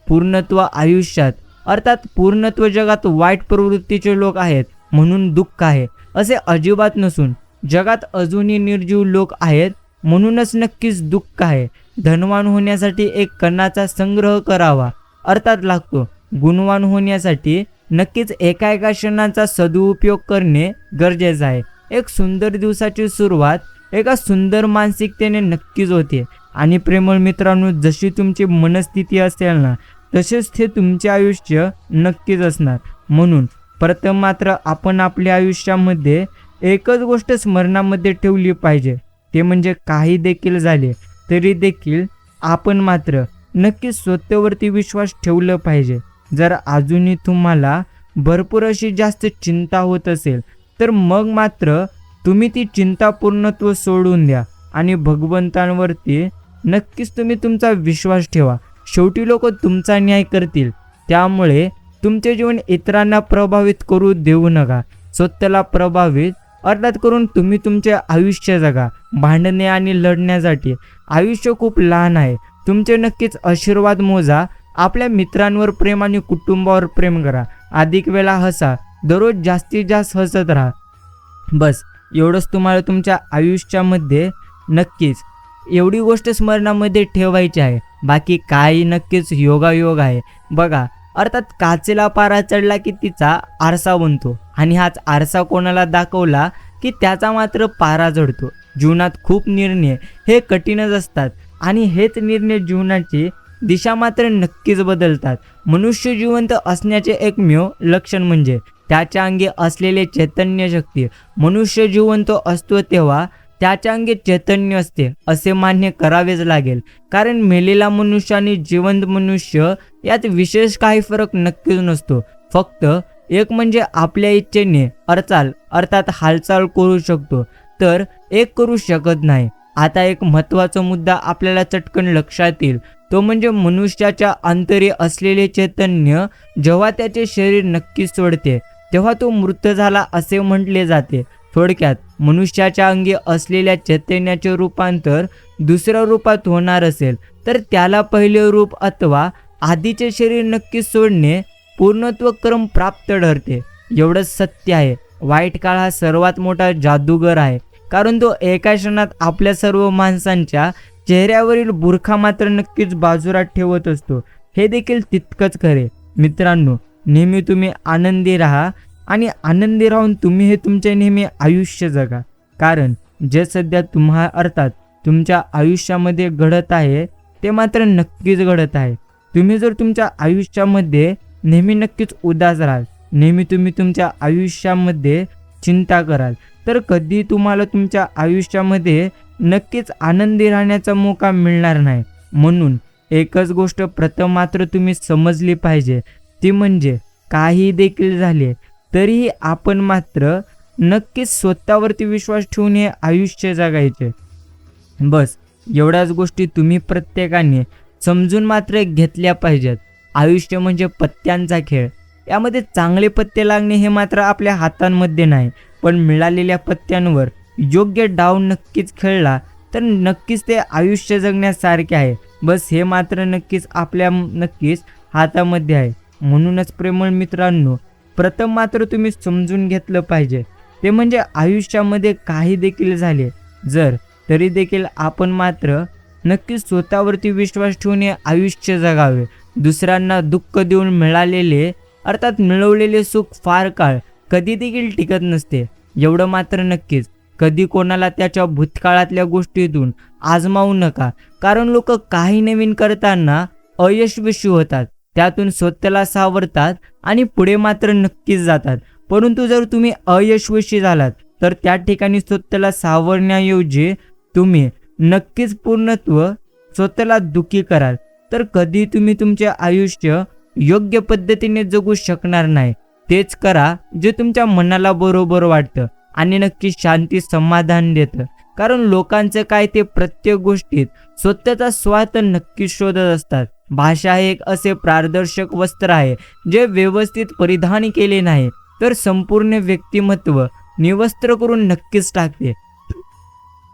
पूर्णत्व आयुष्यात, अर्थात पूर्णत्व जगात वाईट प्रवृत्तीचे लोक आहेत म्हणून दुःख आहे असे अजिबात नसून, जगात अजूनही निर्जीव लोक आहेत म्हणूनच नक्कीच दुःख आहे. धनवान होण्यासाठी एक कणाचा संग्रह करावा अर्थात लागतो. गुणवान होण्यासाठी नक्कीच एका क्षणाचा सदुपयोग करणे गरजेचे आहे. एक सुंदर दिवसाची सुरुवात एका सुंदर मानसिकतेने नक्कीच होते. आणि प्रेमळ मित्रांनो, जशी तुमची मनस्थिती असेल ना, तसेच ते तुमचे आयुष्य नक्कीच असणार. म्हणून प्रथम मात्र आपण आपल्या आयुष्यामध्ये एकच गोष्ट स्मरणामध्ये ठेवली पाहिजे, ते म्हणजे काही देखील झाले तरी देखील आपण मात्र नक्कीच स्वतःवरती विश्वास ठेवला पाहिजे. जर अजूनही तुम्हाला भरपूर अशी जास्त चिंता होत असेल तर मग मात्र तुम्ही ती चिंता पूर्णत्व सोडून द्या आणि भगवंतांवरती नक्कीच तुम्ही तुमचा विश्वास ठेवा. शेवटी लोक तुमचा न्याय करतील, त्यामुळे तुमचे जीवन इतरांना प्रभावित करू देऊ नका. स्वतःला प्रभावित अर्थात करून तुम्ही तुमचे आयुष्य जगा. भांडणे आणि लढण्यासाठी आयुष्य खूप लहान आहे. तुमचे नक्कीच आशीर्वाद मोजा. आपल्या मित्रांवर प्रेम आणि कुटुंबावर प्रेम करा. अधिक वेळा हसा, दररोज जास्तीत जास्त हसत राहा. बस एवढंच तुम्हाला तुमच्या आयुष्यामध्ये नक्कीच एवढी गोष्ट स्मरणामध्ये ठेवायची आहे. बाकी काही नक्कीच योगायोग आहे. बघा, अर्थात काचेला पारा चढला की तिचा आरसा बनतो आणि हाच आरसा कोणाला दाखवला की त्याचा मात्र पारा चढतो. जीवनात खूप निर्णय हे कठीणच असतात आणि हेच निर्णय जीवनाची दिशा मात्र नक्कीच बदलतात. मनुष्य जिवंत असण्याचे एकमेव लक्षण म्हणजे त्याच्या अंगी असलेले चैतन्य शक्ती. मनुष्य जिवंत असतो तेव्हा त्याच्या अंगी चैतन्य असते असे मान्य करावेच लागेल, कारण मेलेला मनुष्य आणि जिवंत मनुष्य यात विशेष काही फरक नक्कीच नसतो. फक्त एक म्हणजे आपल्या इच्छेने अर्थात हालचाल करू शकतो, तर एक करू शकत नाही. आता एक महत्त्वाचा मुद्दा आपल्याला चटकन लक्षात येईल, तो म्हणजे मनुष्याच्या अंतरी असलेले चैतन्य जेव्हा त्याचे शरीर नक्कीच सोडते तेव्हा तो मृत झाला असे म्हटले जाते. थोडक्यात मनुष्याच्या अंगी असलेल्या चैतन्याचे रूपांतर दुसऱ्या रूपात होणार असेल तर त्याला पहिले रूप अथवा आधीचे शरीर नक्कीच सोडणे पूर्णत्व क्रम प्राप्त ठरते. एवढंच सत्य आहे. वाईट काळ हा सर्वात मोठा जादूगर आहे, कारण तो एका क्षणात आपल्या सर्व माणसांच्या चेहऱ्यावरील बुरखा मात्र नक्कीच बाजूला ठेवत असतो. हे देखील तितकंच खरे. मित्रांनो, नेहमी तुम्ही आनंदी राहा आणि आनंदी राहून तुम्ही हे तुमचे नेहमी आयुष्य जगा, कारण जे सध्या अर्थात तुमच्या आयुष्यामध्ये घडत आहे ते मात्र नक्कीच घडत आहे. तुम्ही जर तुमच्या आयुष्यामध्ये नेहमी नक्कीच उदास राहाल, नेहमी तुम्ही तुमच्या आयुष्यामध्ये चिंता कराल, तर कधी तुम्हाला तुमच्या आयुष्यामध्ये नक्कीच आनंदी राहण्याचा मौका मिळणार नाही. म्हणून एकच गोष्ट प्रथम मात्र तुम्ही समजली पाहिजे, ती म्हणजे काही देखील झाले तरीही आपण मात्र नक्कीच स्वतःवरती विश्वास ठेवून हे आयुष्य जगायचे. बस एवढ्याच गोष्टी तुम्ही प्रत्येकाने समजून मात्र घेतल्या पाहिजेत. आयुष्य म्हणजे पत्त्यांचा खेळ. यामध्ये चांगले पत्ते लागणे हे मात्र आपल्या हातांमध्ये नाही, पण मिळालेल्या पत्त्यांवर योग्य डाव नक्कीच खेळला तर नक्कीच ते आयुष्य जगण्यासारखे आहे. बस हे मात्र नक्कीच नक्कीच हातामध्ये आहे. म्हणूनच प्रेमळ मित्रांनो, प्रथम मात्र तुम्ही समजून घेतलं पाहिजे, ते म्हणजे आयुष्यामध्ये काही देखील झाले तरी देखील आपण मात्र नक्कीच स्वतःवरती विश्वास ठेवून हे आयुष्य जगावे. दुसऱ्यांना दुःख देऊन मिळवलेले सुख फार काळ कधी देखील टिकत नसते. एवढं मात्र नक्कीच कधी कोणाला त्याच्या भूतकाळातल्या गोष्टीतून आजमावू नका, कारण लोक काही नवीन करताना अयशस्वी होतात, त्यातून स्वतःला सावरतात आणि पुढे मात्र नक्कीच जातात. परंतु जर तुम्ही अयशस्वी झालात तर त्या ठिकाणी स्वतःला सावरण्याऐवजी तुम्ही नक्कीच पूर्णत्व स्वतःला दुःखी कराल, तर कधी तुम्ही तुमचे आयुष्य योग्य पद्धतीने जगू शकणार नाही. तेच करा जे तुमच्या मनाला बरोबर वाटतं आणि नक्की शांती समाधान देतं. कारण लोकांचं काय, ते प्रत्येक गोष्टीत स्वतःचा स्वार्थ नक्की शोधत असतात. भाषा हे एक असे पारदर्शक वस्त्र आहे जे व्यवस्थित परिधान केले नाही तर संपूर्ण व्यक्तिमत्व निवस्त्र करून नक्कीच टाकते.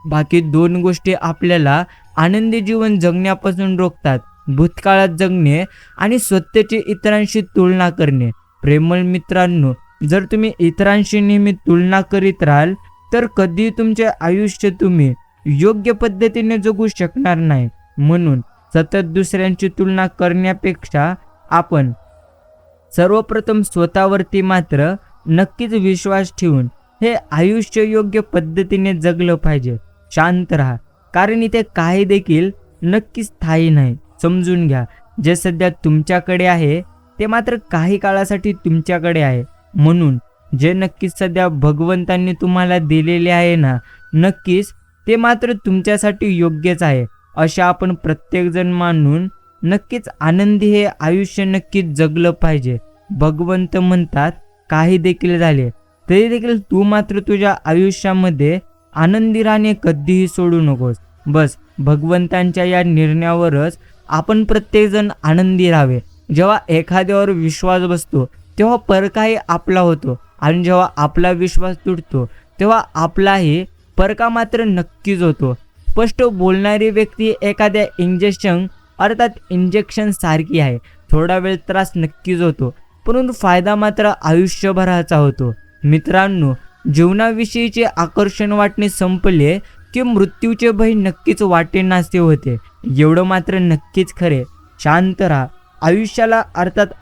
बाकी दोन गोष्टी आपल्याला आनंदी जीवन जगण्यापासून रोखतात: भूतकाळात जगणे आणि स्वतःची इतरांशी तुलना करणे. प्रेमळ मित्रांनो, जर तुम्ही इतरांशी नेहमी तुलना करीत राहाल तर कधी तुमचे आयुष्य तुम्ही योग्य पद्धतीने जगू शकणार नाही. म्हणून सतत दुसऱ्यांची तुलना करण्यापेक्षा आपण सर्वप्रथम स्वतःवरती मात्र नक्कीच विश्वास ठेवून हे आयुष्य योग्य पद्धतीने जगलं पाहिजे. शांत राहा, कारण इथे काही देखील नक्कीच स्थायी नाही. समजून घ्या, जे सध्या तुमच्याकडे आहे ते मात्र काही काळासाठी तुमच्याकडे आहे. म्हणून जे नक्कीच सध्या भगवंतांनी तुम्हाला दिलेले आहे ना, नक्कीच ते मात्र तुमच्यासाठी योग्यच आहे. अशा आपण प्रत्येकजण मानून नक्कीच आनंदी हे आयुष्य नक्कीच जगलं पाहिजे. भगवंत म्हणतात, काही देखील झाले तरी देखील तू मात्र तुझ्या आयुष्यामध्ये आनंदी राहणे कधीही सोडू नकोस. बस भगवंतांच्या या निर्णयावरच आपण प्रत्येकजण आनंदी राहावे. जेव्हा एखाद्यावर विश्वास बसतो तेव्हा परकाही आपला होतो, आणि जेव्हा आपला विश्वास तुटतो तेव्हा आपलाही परका मात्र नक्कीच होतो. स्पष्ट बोलणारी व्यक्ती एखाद्या इंजेक्शन सारखी आहे. थोडा वेळ त्रास नक्कीच होतो, परंतु फायदा मात्र आयुष्यभराचा होतो. मित्रांनो, जीवनाविषयीचे आकर्षण वाटणे संपले की मृत्यूचे भय नक्कीच वाटेनासे होते. एवढं मात्र नक्कीच खरे. शांत राहा.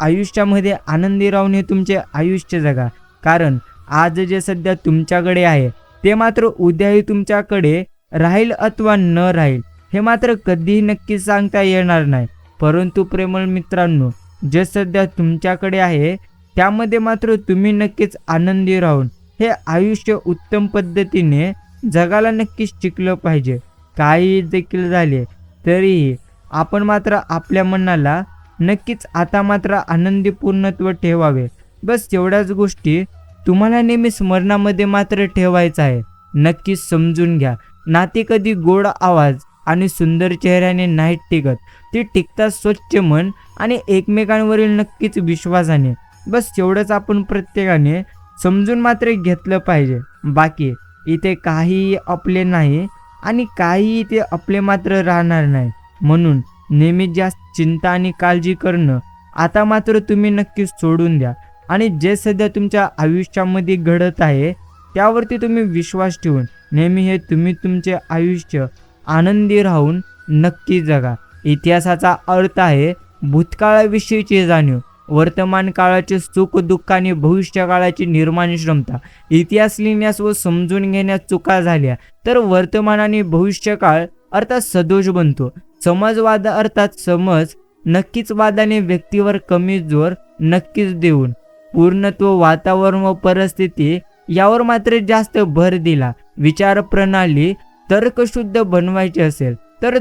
आयुष्यामध्ये आनंदी राहून हे तुमचे आयुष्य जगा. कारण आज जे सध्या तुमच्याकडे आहे ते मात्र उद्याही तुमच्याकडे राहील अथवा न राहील हे मात्र कधीही नक्की सांगता येणार नाही. परंतु प्रेमळ मित्रांनो, जे सध्या तुमच्याकडे आहे त्यामध्ये मात्र तुम्ही नक्कीच आनंदी राहून हे आयुष्य उत्तम पद्धतीने जगायला नक्कीच शिकलं पाहिजे. काही देखील झाले तरीही आपण मात्र आपल्या मनाला नक्कीच आता मात्र आनंदी पूर्णत्व ठेवावे. बस एवढ्याच गोष्टी तुम्हाला नेहमी स्मरणामध्ये मात्र ठेवायचं आहे. नक्कीच समजून घ्या, नाती कधी गोड आवाज आणि सुंदर चेहऱ्याने नाही टिकत, ती टिकतात स्वच्छ मन आणि एकमेकांवरील नक्कीच विश्वासाने. बस एवढंच आपण प्रत्येकाने समजून मात्र घेतलं पाहिजे. बाकी इथे काहीही आपले नाही आणि काहीही इथे आपले मात्र राहणार नाही. म्हणून नेहमी जास्त चिंता आणि काळजी करणं आता मात्र तुम्ही नक्कीच सोडून द्या, आणि जे सध्या तुमच्या आयुष्यामध्ये घडत आहे त्यावरती तुम्ही विश्वास ठेवून नेहमी हे तुम्ही तुमचे आयुष्य आनंदी राहून नक्की जगा. इतिहासाचा अर्थ आहे भूतकाळाविषयीची जाणीव, वर्तमान काळाचे सुख दुःख आणि भविष्य काळाची निर्माण क्षमता. इतिहास लिहिण्यास व समजून घेण्यास चुका झाल्या तर वर्तमान आणि भविष्यकाळ अर्थात सदोष बनतो. समजवाद अर्थात समज नक्कीच वादाने व्यक्तीवर कमी जोर नक्कीच देऊन पूर्णत्व वातावरण व परिस्थिती यावर मात्र जास्त भर दिला. विचार प्रणाली तर्कशुद्ध बनवायची असेल तर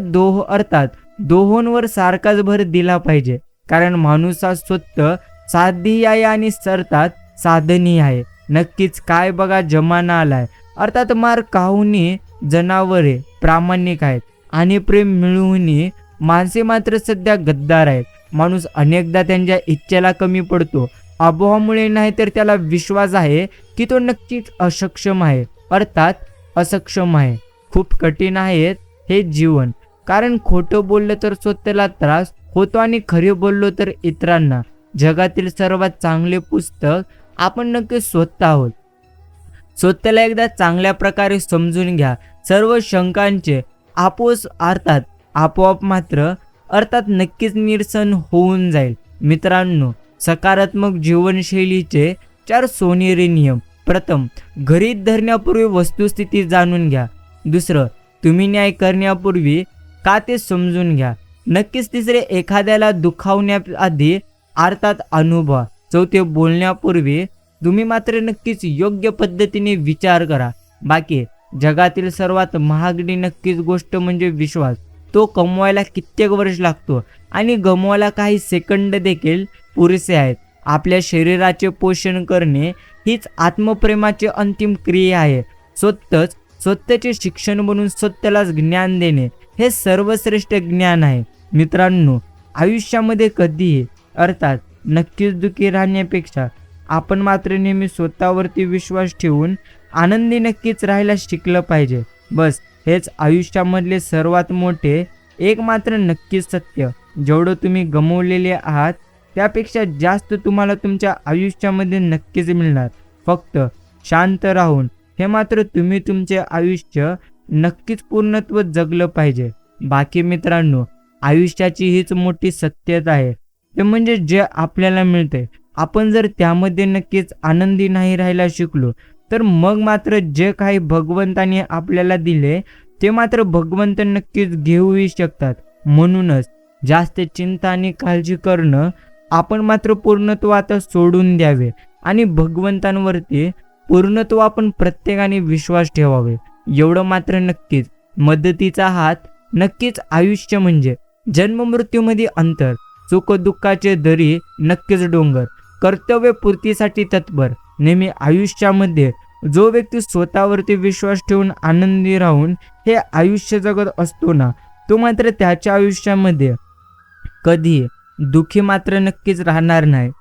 अर्थात दोहोंवर सारखाच भर दिला पाहिजे. कारण माणूस हा स्वतः साधी आहे आणि सरतात साधनी आहे. नक्कीच काय बघा जमाना आलाय, अर्थात मार काहुनी जनावरे प्रामाणिक आहेत आणि प्रेम मिळवूनही माणसे मात्र सध्या गद्दार आहेत. माणूस अनेकदा त्यांच्या इच्छेला कमी पडतो, अभावामुळे नाही तर त्याला विश्वास आहे की तो नक्कीच असक्षम आहे, अर्थात असक्षम आहे. खूप कठीण आहे हे जीवन, कारण खोटं बोललं तर स्वतःला त्रास होतो आणि खरे बोललो तर इतरांना. जगातील सर्वात चांगले पुस्तक आपण नक्की स्वतः आहोत. स्वतःला एकदा चांगल्या प्रकारे समजून घ्या. सर्व शंकांचे आपोआप मात्र अर्थात नक्कीच निरसन होऊन जाईल. मित्रांनो, सकारात्मक जीवनशैलीचे 4 सोनेरी नियम. प्रथम, गृहीत धरण्यापूर्वी वस्तुस्थिती जाणून घ्या. दुसरं, तुम्ही न्याय करण्यापूर्वी का ते समजून घ्या. नक्कीच तिसरे, एखाद्याला दुखावण्याआधी अर्थात अनुभवा. चौथे, बोलण्यापूर्वी तुम्ही मात्र नक्कीच योग्य पद्धतीने विचार करा. बाकी जगातील सर्वात महागडी नक्कीच गोष्ट म्हणजे विश्वास. तो कमवायला कित्येक वर्ष लागतो आणि गमवायला काही सेकंद देखील पुरेसे आहेत. आपल्या शरीराचे पोषण करणे हीच आत्मप्रेमाची अंतिम क्रिया आहे. स्वतःचे शिक्षण बनून स्वतःलाच ज्ञान देणे हे सर्वश्रेष्ठ ज्ञान आहे. मित्रांनो, आयुष्यामध्ये कधीही अर्थात नक्कीच दुःखी राहण्यापेक्षा आपण मात्र नेहमी स्वतःवरती विश्वास ठेवून आनंदी नक्कीच राहायला शिकलं पाहिजे. बस हेच आयुष्यामधले सर्वात मोठे एक मात्र नक्कीच सत्य. जेवढं तुम्ही गमावलेले आहात त्यापेक्षा जास्त तुम्हाला तुमच्या आयुष्यामध्ये नक्कीच मिळणार. फक्त शांत राहून हे मात्र तुम्ही तुमचे आयुष्य नक्कीच पूर्णत्व जगलं पाहिजे. बाकी मित्रांनो, आयुष्याची हीच मोठी सत्यता आहे, ते म्हणजे जे आपल्याला मिळते आपण जर त्यामध्ये नक्कीच आनंदी नाही राहायला शिकलो तर मग मात्र जे काही भगवंताने आपल्याला दिले ते मात्र भगवंत नक्कीच घेऊही शकतात. म्हणूनच जास्त चिंता आणि काळजी करणं आपण मात्र पूर्णत्व आता सोडून द्यावे आणि भगवंतांवरती पूर्णत्व आपण प्रत्येकाने विश्वास ठेवावे. एवढं मात्र नक्कीच. मदतीचा हात नक्कीच. आयुष्य म्हणजे जन्ममृत्यूमध्ये अंतर, सुख दुःखाचे दरी नक्कीच डोंगर, कर्तव्य पूर्तीसाठी तत्पर. नेहमी आयुष्यामध्ये जो व्यक्ती स्वतःवरती विश्वास ठेवून आनंदी राहून हे आयुष्य जगत असतो ना, तो मात्र त्याच्या आयुष्यामध्ये कधी दुःखी मात्र नक्कीच राहणार नाही.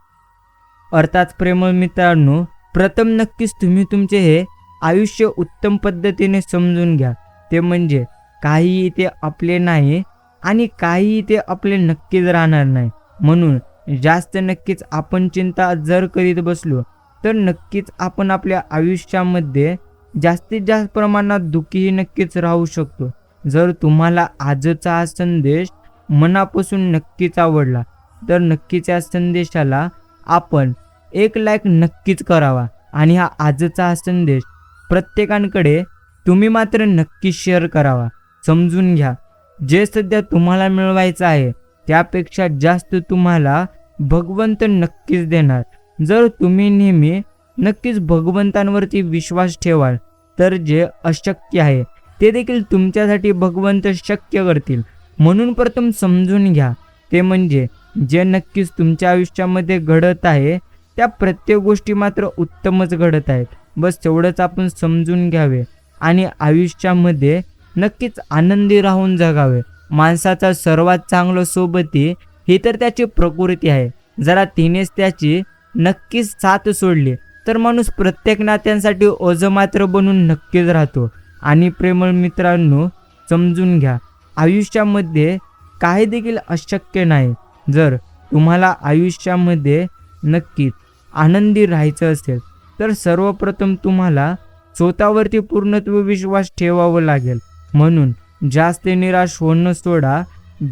अर्थात प्रेमळ मित्रांनो, प्रथम नक्कीच तुम्ही तुमचे हे आयुष्य उत्तम पद्धतीने समजून घ्या. ते म्हणजे काही ते आपले नाही आणि काही ते आपले नक्कीच राहणार नाही. म्हणून जास्त नक्कीच आपण चिंता जर करीत बसलो तर नक्कीच आपण आपल्या आयुष्यामध्ये जास्तीत जास्त प्रमाणात दुःखीही नक्कीच राहू शकतो. जर तुम्हाला आजचा हा संदेश मनापासून नक्कीच आवडला तर नक्कीच या संदेशाला आपण 1 लाईक नक्कीच करावा आणि हा आजचा हा संदेश प्रत्येकाकडे तुम्ही मात्र नक्की शेअर करावा. समजून घ्या, जे सध्या तुम्हाला मिळवायचं आहे त्यापेक्षा जास्त तुम्हाला भगवंत नक्कीच देणार. जर तुम्ही नेहमी नक्कीच भगवंतांवरती विश्वास ठेवाल तर जे अशक्य आहे ते देखील तुमच्यासाठी भगवंत शक्य करतील. म्हणून प्रथम समजून घ्या, ते म्हणजे जे नक्कीच तुमच्या आयुष्यामध्ये घडत आहे त्या प्रत्येक गोष्टी मात्र उत्तमच घडत आहेत. बस तेवढंच आपण समजून घ्यावे आणि आयुष्यामध्ये नक्कीच आनंदी राहून जगावे. माणसाचा सर्वात चांगलं सोबती ही तर त्याची प्रकृती आहे. जरा तिनेच त्याची नक्कीच साथ सोडली तर माणूस प्रत्येक नात्यांसाठी ओझमात्र बनून नक्कीच राहतो. आणि प्रेमळ मित्रांनो, समजून घ्या, आयुष्यामध्ये काही देखील अशक्य नाही. जर तुम्हाला आयुष्यामध्ये नक्कीच आनंदी राहायचं असेल तर सर्वप्रथम तुम्हाला स्वतःवरती पूर्णत्व विश्वास ठेवावा लागेल. म्हणून जास्त निराश होणं सोडा,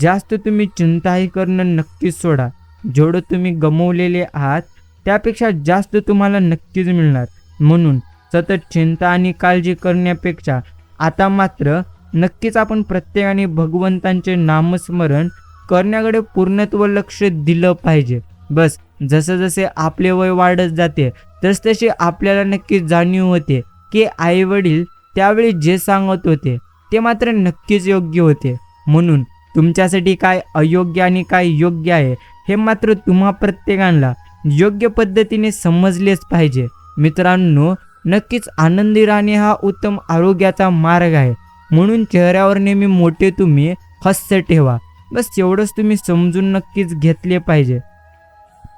जास्त तुम्ही चिंताही करणं नक्कीच सोडा. जेवढं तुम्ही गमावलेले आहात त्यापेक्षा जास्त तुम्हाला नक्कीच मिळणार. म्हणून सतत चिंता आणि काळजी करण्यापेक्षा आता मात्र नक्कीच आपण प्रत्येकाने भगवंतांचे नामस्मरण करण्याकडे पूर्णत्व लक्ष दिलं पाहिजे. बस जसं जसे आपले वय वाढत जाते तसतशी आपल्याला नक्कीच जाणीव होते की आई वडील त्यावेळी जे सांगत होते ते मात्र नक्कीच योग्य होते. म्हणून तुमच्यासाठी काय अयोग्य आणि काय योग्य आहे हे मात्र तुम्हा प्रत्येकाला योग्य पद्धतीने समजलेच पाहिजे. मित्रांनो, नक्कीच आनंदी राहणे हा उत्तम आरोग्याचा मार्ग आहे. म्हणून चेहऱ्यावर नेहमी मोठे तुम्ही हास्य ठेवा. बस एवढंच तुम्ही समजून नक्कीच घेतले पाहिजे.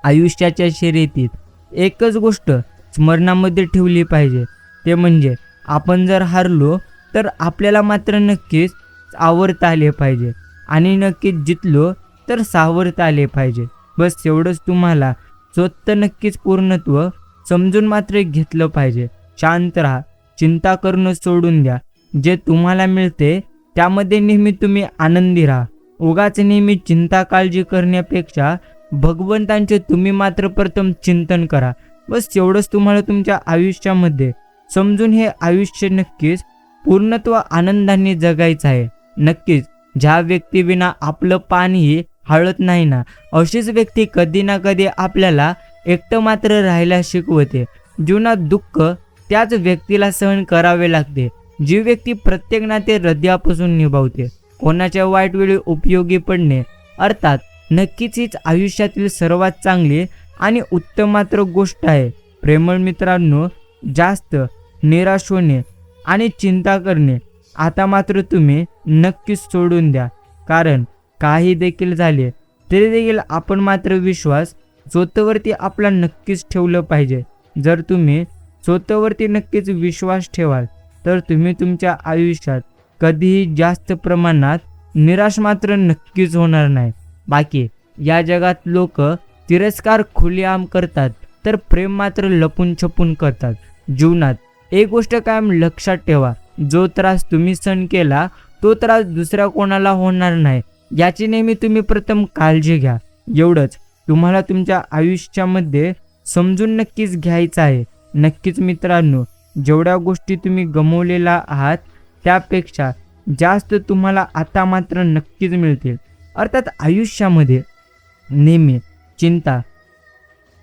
आयुष्याच्या शर्यतीत एकच गोष्ट स्मरणामध्ये ठेवली पाहिजे, ते म्हणजे आपण जर हारलो तर आपल्याला मात्र नक्कीच आवरता आले पाहिजे आणि नक्कीच जितलो तर सावरता आले पाहिजे. बस एवढंच तुम्हाला स्वतः नक्कीच पूर्णत्व समजून मात्र घेतलं पाहिजे. शांत राहा, चिंता करणं सोडून द्या. जे तुम्हाला मिळते त्यामध्ये नेहमी तुम्ही आनंदी राहा. उगाच नेहमी चिंता काळजी करण्यापेक्षा भगवंतांचे तुम्ही मात्र प्रथम चिंतन करा. बस एवढंच तुम्हाला तुमच्या आयुष्यामध्ये समजून हे आयुष्य नक्कीच पूर्णत्व आनंदाने जगायचं आहे. नक्कीच ज्या व्यक्तीविना आपलं पाणीही हळत नाही ना, अशीच व्यक्ती कधी ना कधी आपल्याला एकटं मात्र राहायला शिकवते. जीवनात दुःख त्याच व्यक्तीला सहन करावे लागते, जी व्यक्ती प्रत्येक नाते हृदयापासून निभावते. कोणाच्या वाईट वेळी उपयोगी पडणे अर्थात नक्कीच हीच आयुष्यातील सर्वात चांगली आणि उत्तम मात्र गोष्ट आहे. प्रेमळ मित्रांनो, जास्त निराश होणे आणि चिंता करणे आता मात्र तुम्ही नक्कीच सोडून द्या. कारण काही देखील झाले तरी देखील आपण मात्र विश्वास स्वतःवरती आपला नक्कीच ठेवलं पाहिजे. जर तुम्ही स्वतःवरती नक्कीच विश्वास ठेवाल तर तुम्ही तुमच्या आयुष्यात कधीही जास्त प्रमाणात निराश मात्र नक्कीच होणार नाही. बाकी या जगात लोक तिरस्कार खुलेआम करतात तर प्रेम मात्र लपून छपून करतात. जीवनात एक गोष्ट कायम लक्षात ठेवा, जो त्रास तुम्ही सहन केला तो त्रास दुसऱ्या कोणाला होणार नाही याची नेहमी तुम्ही प्रथम काळजी घ्या. एवढंच तुम्हाला तुमच्या आयुष्यामध्ये समजून नक्कीच घ्यायचं आहे. नक्कीच मित्रांनो, जेवढ्या गोष्टी तुम्ही गमावलेल्या आहात त्यापेक्षा जास्त तुम्हाला आता मात्र नक्कीच मिळतील. अर्थात आयुष्यामध्ये नेहमी चिंता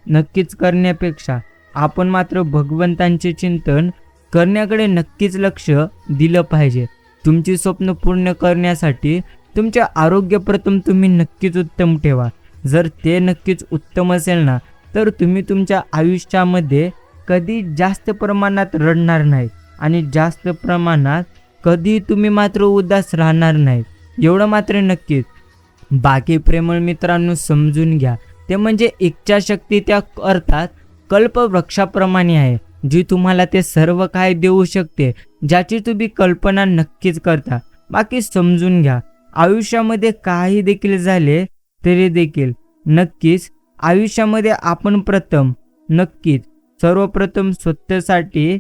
नक्कीच करण्यापेक्षा आपण मात्र भगवंतांचे चिंतन करण्याकडे नक्कीच लक्ष दिलं पाहिजे. तुमची स्वप्न पूर्ण करण्यासाठी तुमचे आरोग्य प्रथम तुम्ही नक्कीच उत्तम ठेवा. जर ते नक्कीच उत्तम असेल ना तर तुम्ही तुमच्या आयुष्यामध्ये कधी जास्त प्रमाणात रडणार नाही आणि जास्त प्रमाणात कधी तुम्ही मात्र उदास राहणार नाही. एवढं मात्र नक्कीच. बाकी प्रेमळ मित्रांनो समजून घ्या, ते म्हणजे इच्छाशक्ती त्या अर्थात कल्पवृक्षाप्रमाणे आहे, जी तुम्हाला ते सर्व काय देऊ शकते ज्याची तुम्ही कल्पना नक्कीच करता. बाकी समजून घ्या, आयुष्यामध्ये काही देखील झाले तरी देखील नक्कीच आयुष्यामध्ये आपण नक्कीच सर्वप्रथम स्वतःसाठी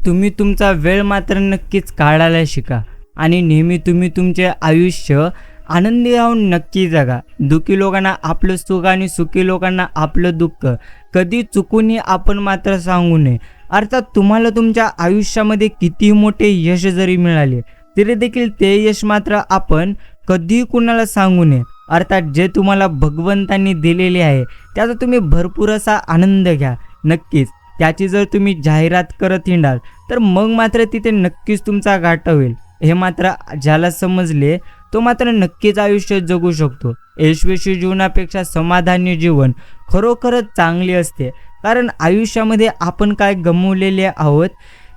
तुम्ही तुमचा वेळ मात्र नक्कीच काढायला शिका आणि नेहमी तुम्ही तुमचे आयुष्य आनंदी राहून नक्की जगा. दुःखी लोकांना आपलं सुख आणि सुखी लोकांना आपलं दुःख कधी चुकूनही आपण मात्र सांगू नये. अर्थात तुम्हाला तुमच्या आयुष्यामध्ये किती मोठे यश जरी मिळाले तरी देखील ते यश मात्र आपण कधीही कुणाला सांगू नये. अर्थात जे तुम्हाला भगवंतांनी दिलेले आहे त्याचा तुम्ही भरपूर असा आनंद घ्या. नक्कीच त्याची जर तुम्ही जाहिरात करत हिंडाल तर मग मात्र तिथे नक्कीच तुमचा घाटा होईल. हे मात्र ज्याला समजले तो मात्र नक्कीच आयुष्य जगू शकतो. यशस्वी जीवनापेक्षा समाधानी जीवन खरोखरच चांगले असते. कारण आयुष्यामध्ये आपण काय गमावलेले आहोत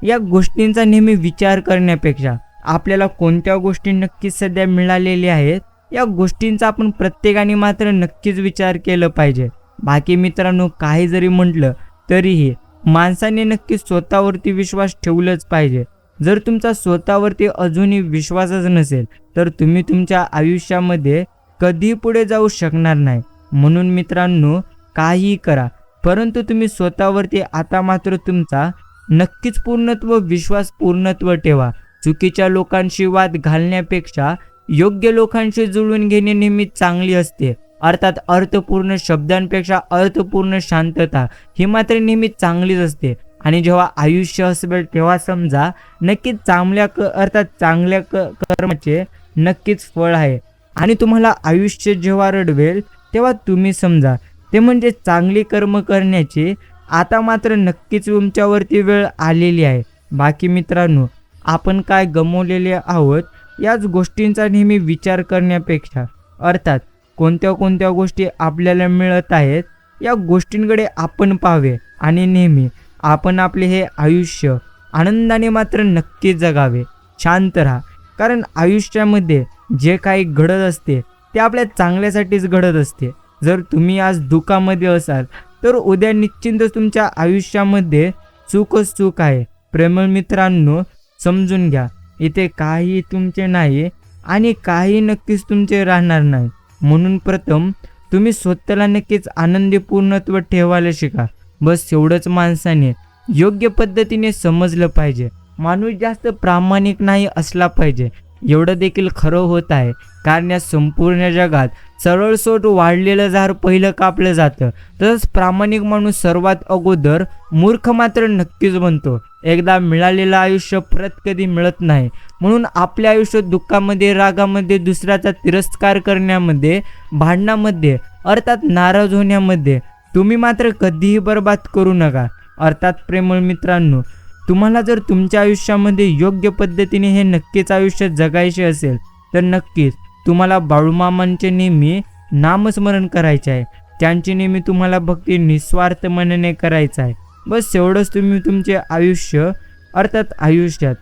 या गोष्टींचा नेहमी विचार करण्यापेक्षा आपल्याला कोणत्या गोष्टी नक्कीच सध्या मिळालेल्या आहेत या गोष्टींचा आपण प्रत्येकाने मात्र नक्कीच विचार केला पाहिजे. बाकी मित्रांनो, काही जरी म्हटलं तरीही माणसाने नक्कीच स्वतःवरती विश्वास ठेवलाच पाहिजे. जर तुमचा स्वतःवरती अजूनही विश्वासच नसेल तर तुम्ही तुमच्या आयुष्यामध्ये कधी पुढे जाऊ शकणार नाही. म्हणून मित्रांनो, काहीही करा परंतु तुम्ही स्वतःवरती आता मात्र तुमचा नक्कीच पूर्णत्व विश्वास पूर्णत्व ठेवा. चुकीच्या लोकांशी वाद घालण्यापेक्षा योग्य लोकांशी जुळून घेणे नेहमी चांगली असते. अर्थात अर्थपूर्ण शब्दांपेक्षा अर्थपूर्ण शांतता ही मात्र नेहमी चांगलीच असते. आणि जेव्हा आयुष्य असेल तेव्हा समजा नक्कीच चांगल्या कर्माचे नक्कीच फळ आहे. आणि तुम्हाला आयुष्य जेव्हा रडवेल तेव्हा तुम्ही समजा ते म्हणजे चांगली कर्म करण्याची आता मात्र नक्कीच तुमच्यावरती वेळ आलेली आहे. बाकी मित्रांनो, आपण काय गमावलेले आहोत याच गोष्टींचा नेहमी विचार करण्यापेक्षा अर्थात कोणत्या कोणत्या गोष्टी आपल्याला मिळत आहेत या गोष्टींकडे आपण पाहावे आणि नेहमी आपण आपले हे आयुष्य आनंदाने मात्र नक्की जगावे. शांत राहा, कारण आयुष्यामध्ये जे काही घडत असते ते आपल्या चांगल्यासाठीच घडत असते. जर तुम्ही आज दुःखामध्ये असाल तर उद्या निश्चितच तुमच्या आयुष्यामध्ये सुखच सुख आहे. प्रेमळ मित्रांनो, समजून घ्या, इथे काही तुमचे नाही आणि काही नक्कीच तुमचे राहणार नाही. म्हणून प्रथम तुम्ही स्वतःला नक्कीच आनंदी पूर्णत्व ठेवायला शिका. बस एवढंच माणसाने योग्य पद्धतीने समजलं पाहिजे. माणूस जास्त प्रामाणिक नाही असला पाहिजे एवढं देखील खरं होत आहे, कारण या संपूर्ण जगात सरळसोट वाढलेलं झाड पहिलं कापलं जातं. तसंच प्रामाणिक माणूस सर्वात अगोदर मूर्ख मात्र नक्कीच बनतो. एकदा मिळालेलं आयुष्य परत कधी मिळत नाही. म्हणून आपले आयुष्य दुःखामध्ये, रागामध्ये, दुसऱ्याचा तिरस्कार करण्यामध्ये, भांडणामध्ये अर्थात नाराज होण्यामध्ये तुम्ही मात्र कधीही बर्बाद करू नका. अर्थात प्रेमळ मित्रांनो, तुम्हाला जर तुमच्या आयुष्यामध्ये योग्य पद्धतीने हे नक्कीच आयुष्य जगायचे असेल तर नक्कीच तुम्हाला बाळूमामांचे नेहमी नामस्मरण करायचे आहे. त्यांची नेहमी तुम्हाला भक्ती निस्वार्थ मनाने करायचं आहे. बस एवढंच तुम्ही तुमचे आयुष्य अर्थात आयुष्यात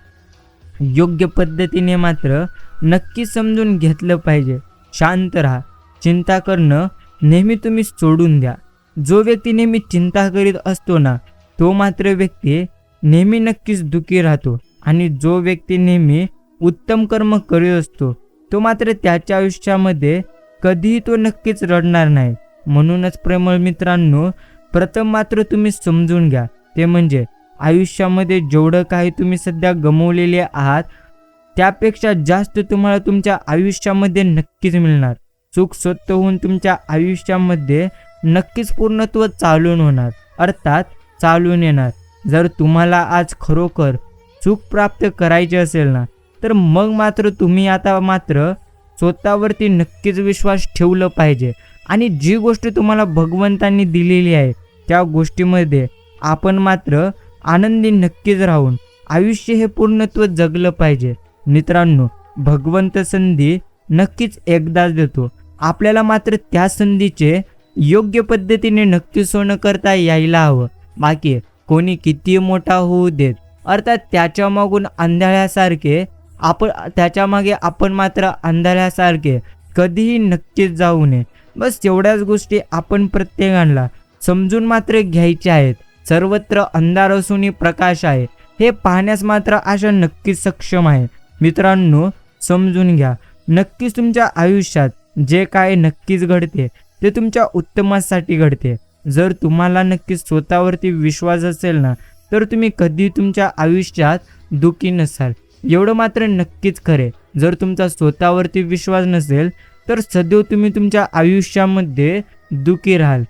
योग्य पद्धतीने मात्र नक्की समजून घेतलं पाहिजे. शांत राहा, चिंता करणं नेहमी तुम्ही सोडून द्या. जो व्यक्ती नेहमी चिंता करीत असतो ना, तो मात्र व्यक्ती नेहमी नक्कीच दुःखी राहतो. आणि जो व्यक्ती नेहमी उत्तम कर्म करीत असतो तो मात्र त्याच्या आयुष्यामध्ये कधीही तो नक्कीच रडणार नाही. म्हणूनच प्रेमळ मित्रांनो, प्रथम मात्र तुम्ही समजून घ्या, ते म्हणजे आयुष्यामध्ये जेवढं काही तुम्ही सध्या गमावलेले आहात त्यापेक्षा जास्त तुम्हाला तुमच्या आयुष्यामध्ये नक्कीच मिळणार. सुख स्वतः होऊन तुमच्या आयुष्यामध्ये नक्कीच पूर्णत्व चालून होणार, अर्थात चालून येणार. जर तुम्हाला आज खरोखर सुख प्राप्त करायचे असेल ना, तर मग मात्र तुम्ही आता मात्र स्वतःवरती नक्कीच विश्वास ठेवलं पाहिजे. आणि जी गोष्ट तुम्हाला भगवंतांनी दिलेली आहे त्या गोष्टीमध्ये आपण मात्र आनंदी नक्कीच राहून आयुष्य हे पूर्णत्व जगलं पाहिजे. मित्रांनो, भगवंत संधी नक्कीच एकदाच देतो. आपल्याला मात्र त्या संधीचे योग्य पद्धतीने नक्की सोनं करता यायला हवं. बाकी कोणी किती मोठा होऊ देत, अर्थात त्याच्या मागून अंधाळ्यासारखे त्याच्या मागे आपण मात्र अंधाळ्यासारखे कधीही नक्कीच जाऊ नये. बस एवढ्याच गोष्टी आपण प्रत्येकाला समजून मात्र घ्यायच्या आहेत. सर्वत्र अंधार असूनही प्रकाश आहे हे पाहण्यास मात्र आशा नक्कीच सक्षम आहे. मित्रांनो, समजून घ्या, नक्कीच तुमच्या आयुष्यात जे काय नक्कीच घडते ते तुमच्या उत्तमासाठी घडते. जर तुम्हाला नक्कीच स्वतःवरती विश्वास असेल ना, तर तुम्ही कधी तुमच्या आयुष्यात दुःखी नसाल. एवढं मात्र नक्कीच खरे. जर तुमचा स्वतःवरती विश्वास नसेल तर सदैव तुम्ही तुमच्या आयुष्यामध्ये दुःखी राहाल.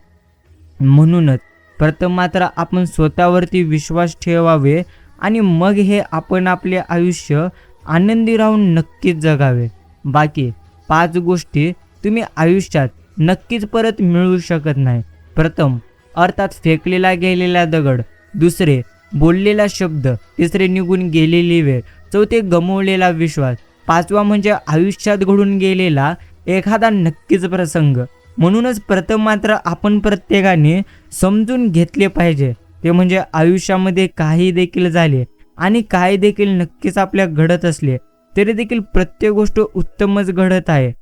म्हणूनच प्रथम मात्र आपण स्वतःवरती विश्वास ठेवावे आणि मग हे आपण आपले आयुष्य आनंदी राहून नक्कीच जगावे. बाकी 5 गोष्टी तुम्ही आयुष्यात नक्कीच परत मिळवू शकत नाही. प्रथम अर्थात फेकलेला गेलेला दगड, दुसरे बोललेला शब्द, तिसरे निघून गेलेली वेळ, चौथे गमावलेला विश्वास, पाचवा म्हणजे आयुष्यात घडून गेलेला एखादा नक्कीच प्रसंग. म्हणूनच प्रथम मात्र आपण प्रत्येकाने समजून घेतले पाहिजे, ते म्हणजे आयुष्यामध्ये काही देखील झाले आणि काही देखील नक्कीच आपल्या घडत असले तरी देखील प्रत्येक गोष्ट उत्तमच घडत आहे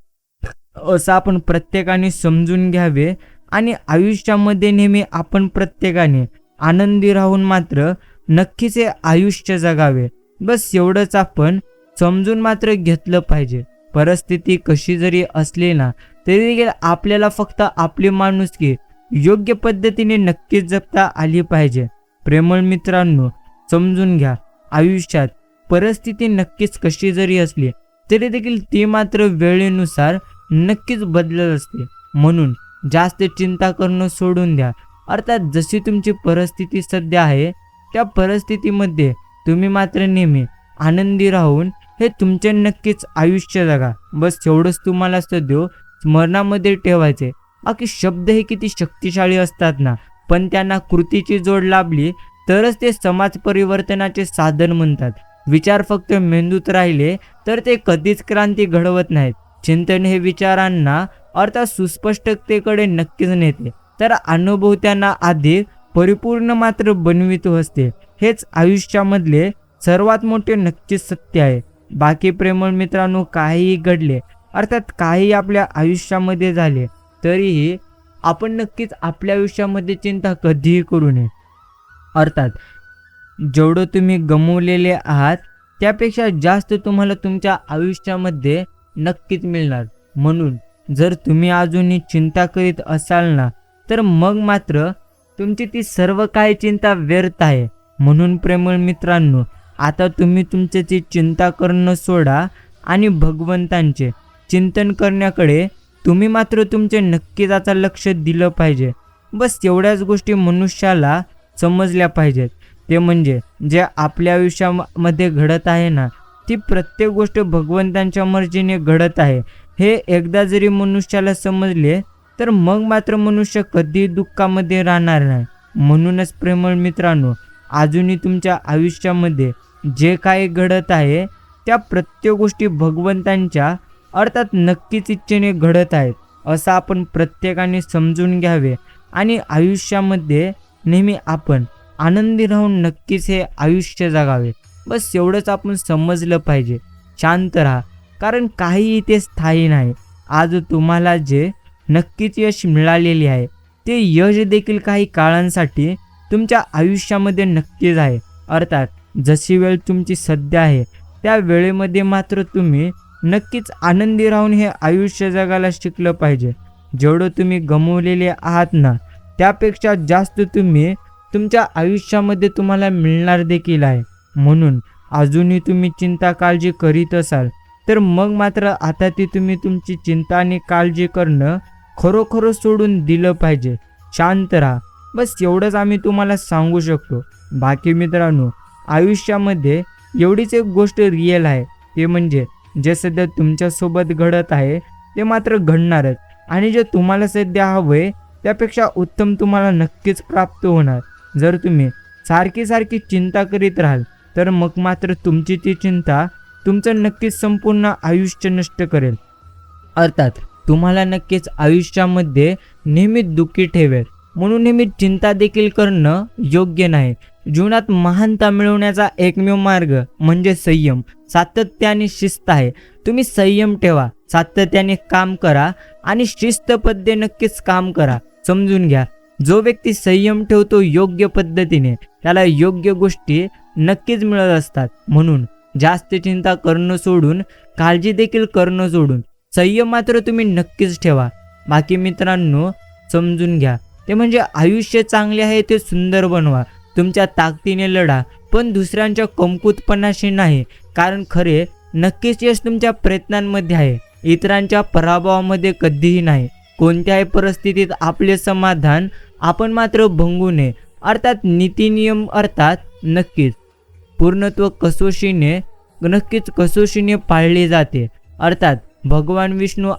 असं आपण प्रत्येकाने समजून घ्यावे. आणि आयुष्यामध्ये नेहमी आपण प्रत्येकाने आनंदी राहून मात्र नक्कीच हे आयुष्य जगावे. बस एवढंच आपण समजून मात्र घेतलं पाहिजे. परिस्थिती कशी जरी असली ना तरी देखील आपल्याला फक्त आपली माणुसकी योग्य पद्धतीने नक्कीच जपता आली पाहिजे. प्रेमळ मित्रांनो, समजून घ्या, आयुष्यात परिस्थिती नक्कीच कशी जरी असली तरी देखील ती मात्र वेळेनुसार नक्कीच बदलत असते. म्हणून जास्त चिंता करणं सोडून द्या. अर्थात जशी तुमची परिस्थिती सध्या आहे त्या परिस्थितीमध्ये तुम्ही मात्र नेहमी आनंदी राहून हे तुमचे नक्कीच आयुष्य जगा. बस एवढंच तुम्हाला सदैव स्मरणामध्ये ठेवायचे. बाकी शब्द हे किती शक्तिशाली असतात ना, पण त्यांना कृतीची जोड लाभली तरच ते समाज परिवर्तनाचे साधन म्हणतात. विचार फक्त मेंदूत राहिले तर ते कधीच क्रांती घडवत नाहीत. चिंतन हे विचारांना अर्थात सुस्पष्टतेकडे नक्कीच नेते, तर अनुभव त्यांना अधिक परिपूर्ण मात्र बनवितो असते. हेच आयुष्यामधले सर्वात मोठे नक्कीच सत्य आहे. बाकी प्रेमळ मित्रांनो, काहीही घडले अर्थात काही आपल्या आयुष्यामध्ये झाले तरीही आपण नक्कीच आपल्या आयुष्यामध्ये चिंता कधीही करू नये. अर्थात जेवढं तुम्ही गमावलेले आहात त्यापेक्षा जास्त तुम्हाला तुमच्या आयुष्यामध्ये नक्कीच मिळणार. म्हणून जर तुम्ही अजूनही चिंता करीत असाल ना, तर मग मात्र तुमची ती सर्व काही चिंता व्यर्थ आहे. म्हणून प्रेमळ मित्रांनो, आता तुम्ही तुमच्याची चिंता करणं सोडा आणि भगवंतांचे चिंतन करण्याकडे तुम्ही मात्र तुमचे नक्कीच आता लक्ष दिलं पाहिजे. बस एवढ्याच गोष्टी मनुष्याला समजल्या पाहिजेत. ते म्हणजे जे आपल्या आयुष्यामध्ये घडत आहे ना, ती प्रत्येक गोष्ट भगवंतांच्या मर्जीने घडत आहे. हे एकदा जरी मनुष्याला समजले तर मग मात्र मनुष्य कधी दुःखामध्ये राहणार नाही. म्हणूनच प्रेमळ मित्रांनो, अजूनही तुमच्या आयुष्यामध्ये जे काही घडत आहे त्या प्रत्येक गोष्टी भगवंतांच्या अर्थात नक्कीच इच्छेने घडत आहेत असं आपण प्रत्येकाने समजून घ्यावे आणि आयुष्यामध्ये नेहमी आपण आनंदी राहून नक्कीच हे आयुष्य जगावे. बस एवढंच आपण समजलं पाहिजे. शांत राहा, कारण काही इथे स्थायी नाही. आज तुम्हाला जे नक्कीच यश मिळालेले आहे ते यश देखील काही काळांसाठी तुमच्या आयुष्यामध्ये नक्कीच आहे. अर्थात जशी वेळ तुमची सध्या आहे त्या वेळेमध्ये मात्र तुम्ही नक्कीच आनंदी राहून हे आयुष्य जगायला शिकलं पाहिजे. जेवढं तुम्ही गमावलेले आहात ना, त्यापेक्षा जास्त तुम्ही तुमच्या आयुष्यामध्ये तुम्हाला मिळणार देखील आहे. म्हणून अजूनही तुम्ही चिंता काळजी करीत असाल तर मग मात्र आता ती तुम्ही तुमची चिंता आणि काळजी करणं खरोखर सोडून दिलं पाहिजे. शांत राहा, बस एवढंच आम्ही तुम्हाला सांगू शकतो. बाकी मित्रांनो, आयुष्यामध्ये एवढीच एक गोष्ट रिअल आहे, ते म्हणजे जे सध्या तुमच्यासोबत घडत आहे ते मात्र घडणारच आणि जे तुम्हाला सध्या हवंय त्यापेक्षा उत्तम तुम्हाला नक्कीच प्राप्त होणार. जर तुम्ही सारखी चिंता करीत राहाल तर मग मात्र तुमची ती चिंता तुमचं नक्कीच संपूर्ण आयुष्य नष्ट करेल. अर्थात तुम्हाला नक्कीच आयुष्यामध्ये नेहमी दुःखी ठेवेल. म्हणून नेहमी चिंता देखील करणं योग्य नाही. जीवनात महानता मिळवण्याचा एकमेव मार्ग म्हणजे संयम, सातत्य आणि शिस्त आहे. तुम्ही संयम ठेवा, सातत्याने काम करा आणि शिस्तबद्ध नक्कीच काम करा. समजून घ्या, जो व्यक्ती संयम ठेवतो योग्य पद्धतीने त्याला योग्य गोष्टी नक्कीच मिळत असतात. म्हणून जास्त चिंता करणं सोडून काळजी देखील करणं सोडून संयम मात्र तुम्ही नक्कीच ठेवा. बाकी मित्रांनो, समजून घ्या, ते म्हणजे आयुष्य चांगले आहे ते सुंदर बनवा. तुमच्या ताकदीने लढा, पण दुसऱ्यांच्या कमकुतपणाशी नाही. कारण खरे नक्कीच यश तुमच्या प्रयत्नांमध्ये आहे, इतरांच्या पराभवामध्ये कधीही नाही. कोणत्याही परिस्थितीत आपले समाधान आपण मात्र भंगू नये. अर्थात नीतिनियम अर्थात नक्कीच पूर्णत्व नक्कीच कसोशीने पाळले जाते. अर्थात भगवान विष्णू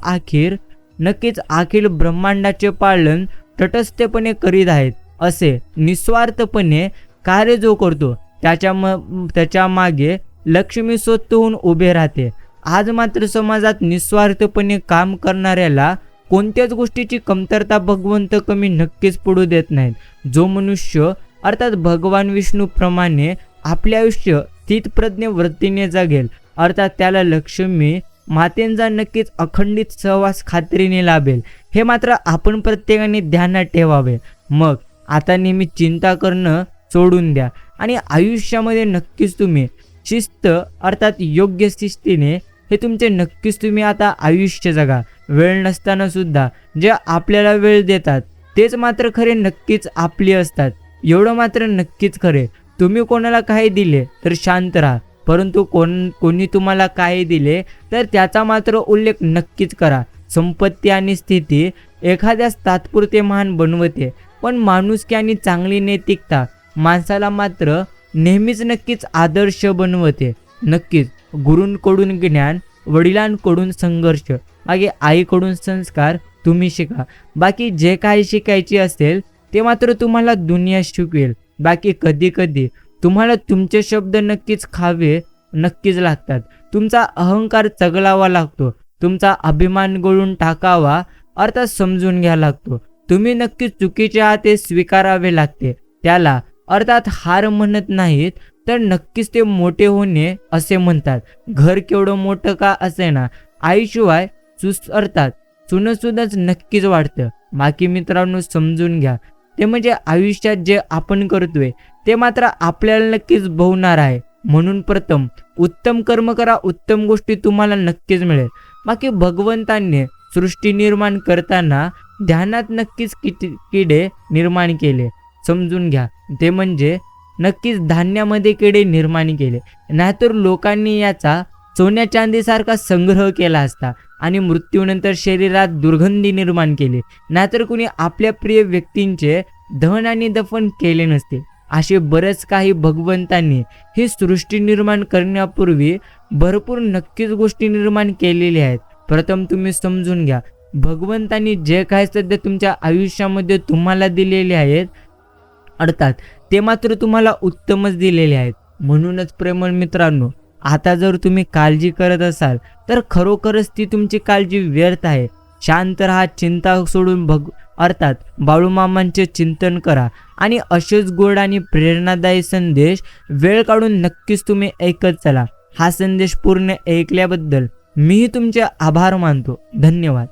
नक्कीच अखिल ब्रह्मांडाचे पालन तटस्थपणे करीत आहेत. असे निस्वार्थपणे कार्य जो करतो त्याच्या मागे लक्ष्मी स्वतःहून उभे राहते. आज मात्र समाजात निस्वार्थपणे काम करणाऱ्याला कोणत्याच गोष्टीची कमतरता भगवंत कमी नक्कीच पडू देत नाहीत. जो मनुष्य अर्थात भगवान विष्णू प्रमाणे आपले आयुष्य स्थितप्रज्ञ वृत्तीने जगेल अर्थात त्याला लक्ष्मी मातेंचा नक्कीच अखंडित सहवास खात्रीने लाभेल. हे मात्र आपण प्रत्येकाने ध्यानात ठेवावे. मग आता नेहमी चिंता करणं सोडून द्या आणि आयुष्यामध्ये नक्कीच तुम्ही शिस्त अर्थात योग्य शिस्तीने हे तुमचे नक्कीच तुम्ही आता आयुष्य जगा. वेळ नसताना सुद्धा जे आपल्याला वेळ देतात तेच मात्र खरे नक्कीच आपले असतात. एवढं मात्र नक्कीच खरे. तुम्ही कोणाला काही दिले तर शांत राहा, परंतु कोणी तुम्हाला काही दिले तर त्याचा मात्र उल्लेख नक्कीच करा. संपत्ती आणि स्थिती एखाद्यास तात्पुरते महान बनवते, पण माणुसकी आणि चांगली नैतिकता माणसाला मात्र नेहमीच नक्कीच आदर्श बनवते. नक्कीच गुरूंकडून ज्ञान, वडिलांकडून संघर्ष, मागे आईकडून संस्कार तुम्ही शिका. बाकी जे काही शिकायचे असेल ते मात्र तुम्हाला दुनिया शिकवेल. बाकी कधी कधी तुम्हाला तुमचे शब्द नक्कीच खावे नक्कीच लागतात. तुमचा अहंकार चगलावा लागतो. तुमचा अभिमान गळून टाकावा अर्थात समजून घ्यावा लागतो. तुम्ही नक्कीच चुकीचे आहात हे स्वीकारावे लागते. त्याला अर्थात हार म्हणत नाहीत तर नक्कीच ते मोठे होणे असे म्हणतात. घर केवढं मोठं का असेना, आईशिवाय अर्थात सुनंसुद्धाच नक्कीच वाटतं. बाकी मित्रांनो समजून घ्या, ते म्हणजे आयुष्यात जे आपण करतोय ते मात्र आपल्याला नक्कीच भोवणार आहे. म्हणून प्रथम उत्तम कर्म करा, उत्तम गोष्टी तुम्हाला नक्कीच मिळेल. बाकी भगवंतांनी सृष्टी निर्माण करताना ध्यानात नक्कीच किडे निर्माण केले. समजून घ्या, ते म्हणजे नक्कीच धान्यामध्ये किडे निर्माण केले. नाहीतर लोकांनी याचा सोन्या चांदीसारखा संग्रह केला असता आणि मृत्यूनंतर शरीरात दुर्गंधी निर्माण केली. नाहीतर कुणी आपल्या प्रिय व्यक्तींचे दहन आणि दफन केले नसते. असे बरेच काही भगवंतांनी ही सृष्टी निर्माण करण्यापूर्वी भरपूर नक्कीच गोष्टी निर्माण केलेल्या आहेत. प्रथम तुम्ही समजून घ्या, भगवंतांनी जे काही सध्या तुमच्या आयुष्यामध्ये तुम्हाला दिलेले आहेत अर्थात ते मात्र तुम्हाला उत्तमच दिलेले आहेत. म्हणूनच प्रेमळ मित्रांनो, आता जर तुम्ही काळजी करत असाल तर खरोखरच ती तुमची काळजी व्यर्थ आहे. शांत राहा, चिंता सोडून अर्थात बाळूमामांचे चिंतन करा आणि असेच गोड आणि प्रेरणादायी संदेश वेळ काढून नक्कीच तुम्ही ऐकत चला. हा संदेश पूर्ण ऐकल्याबद्दल मीही तुमचे आभार मानतो. धन्यवाद.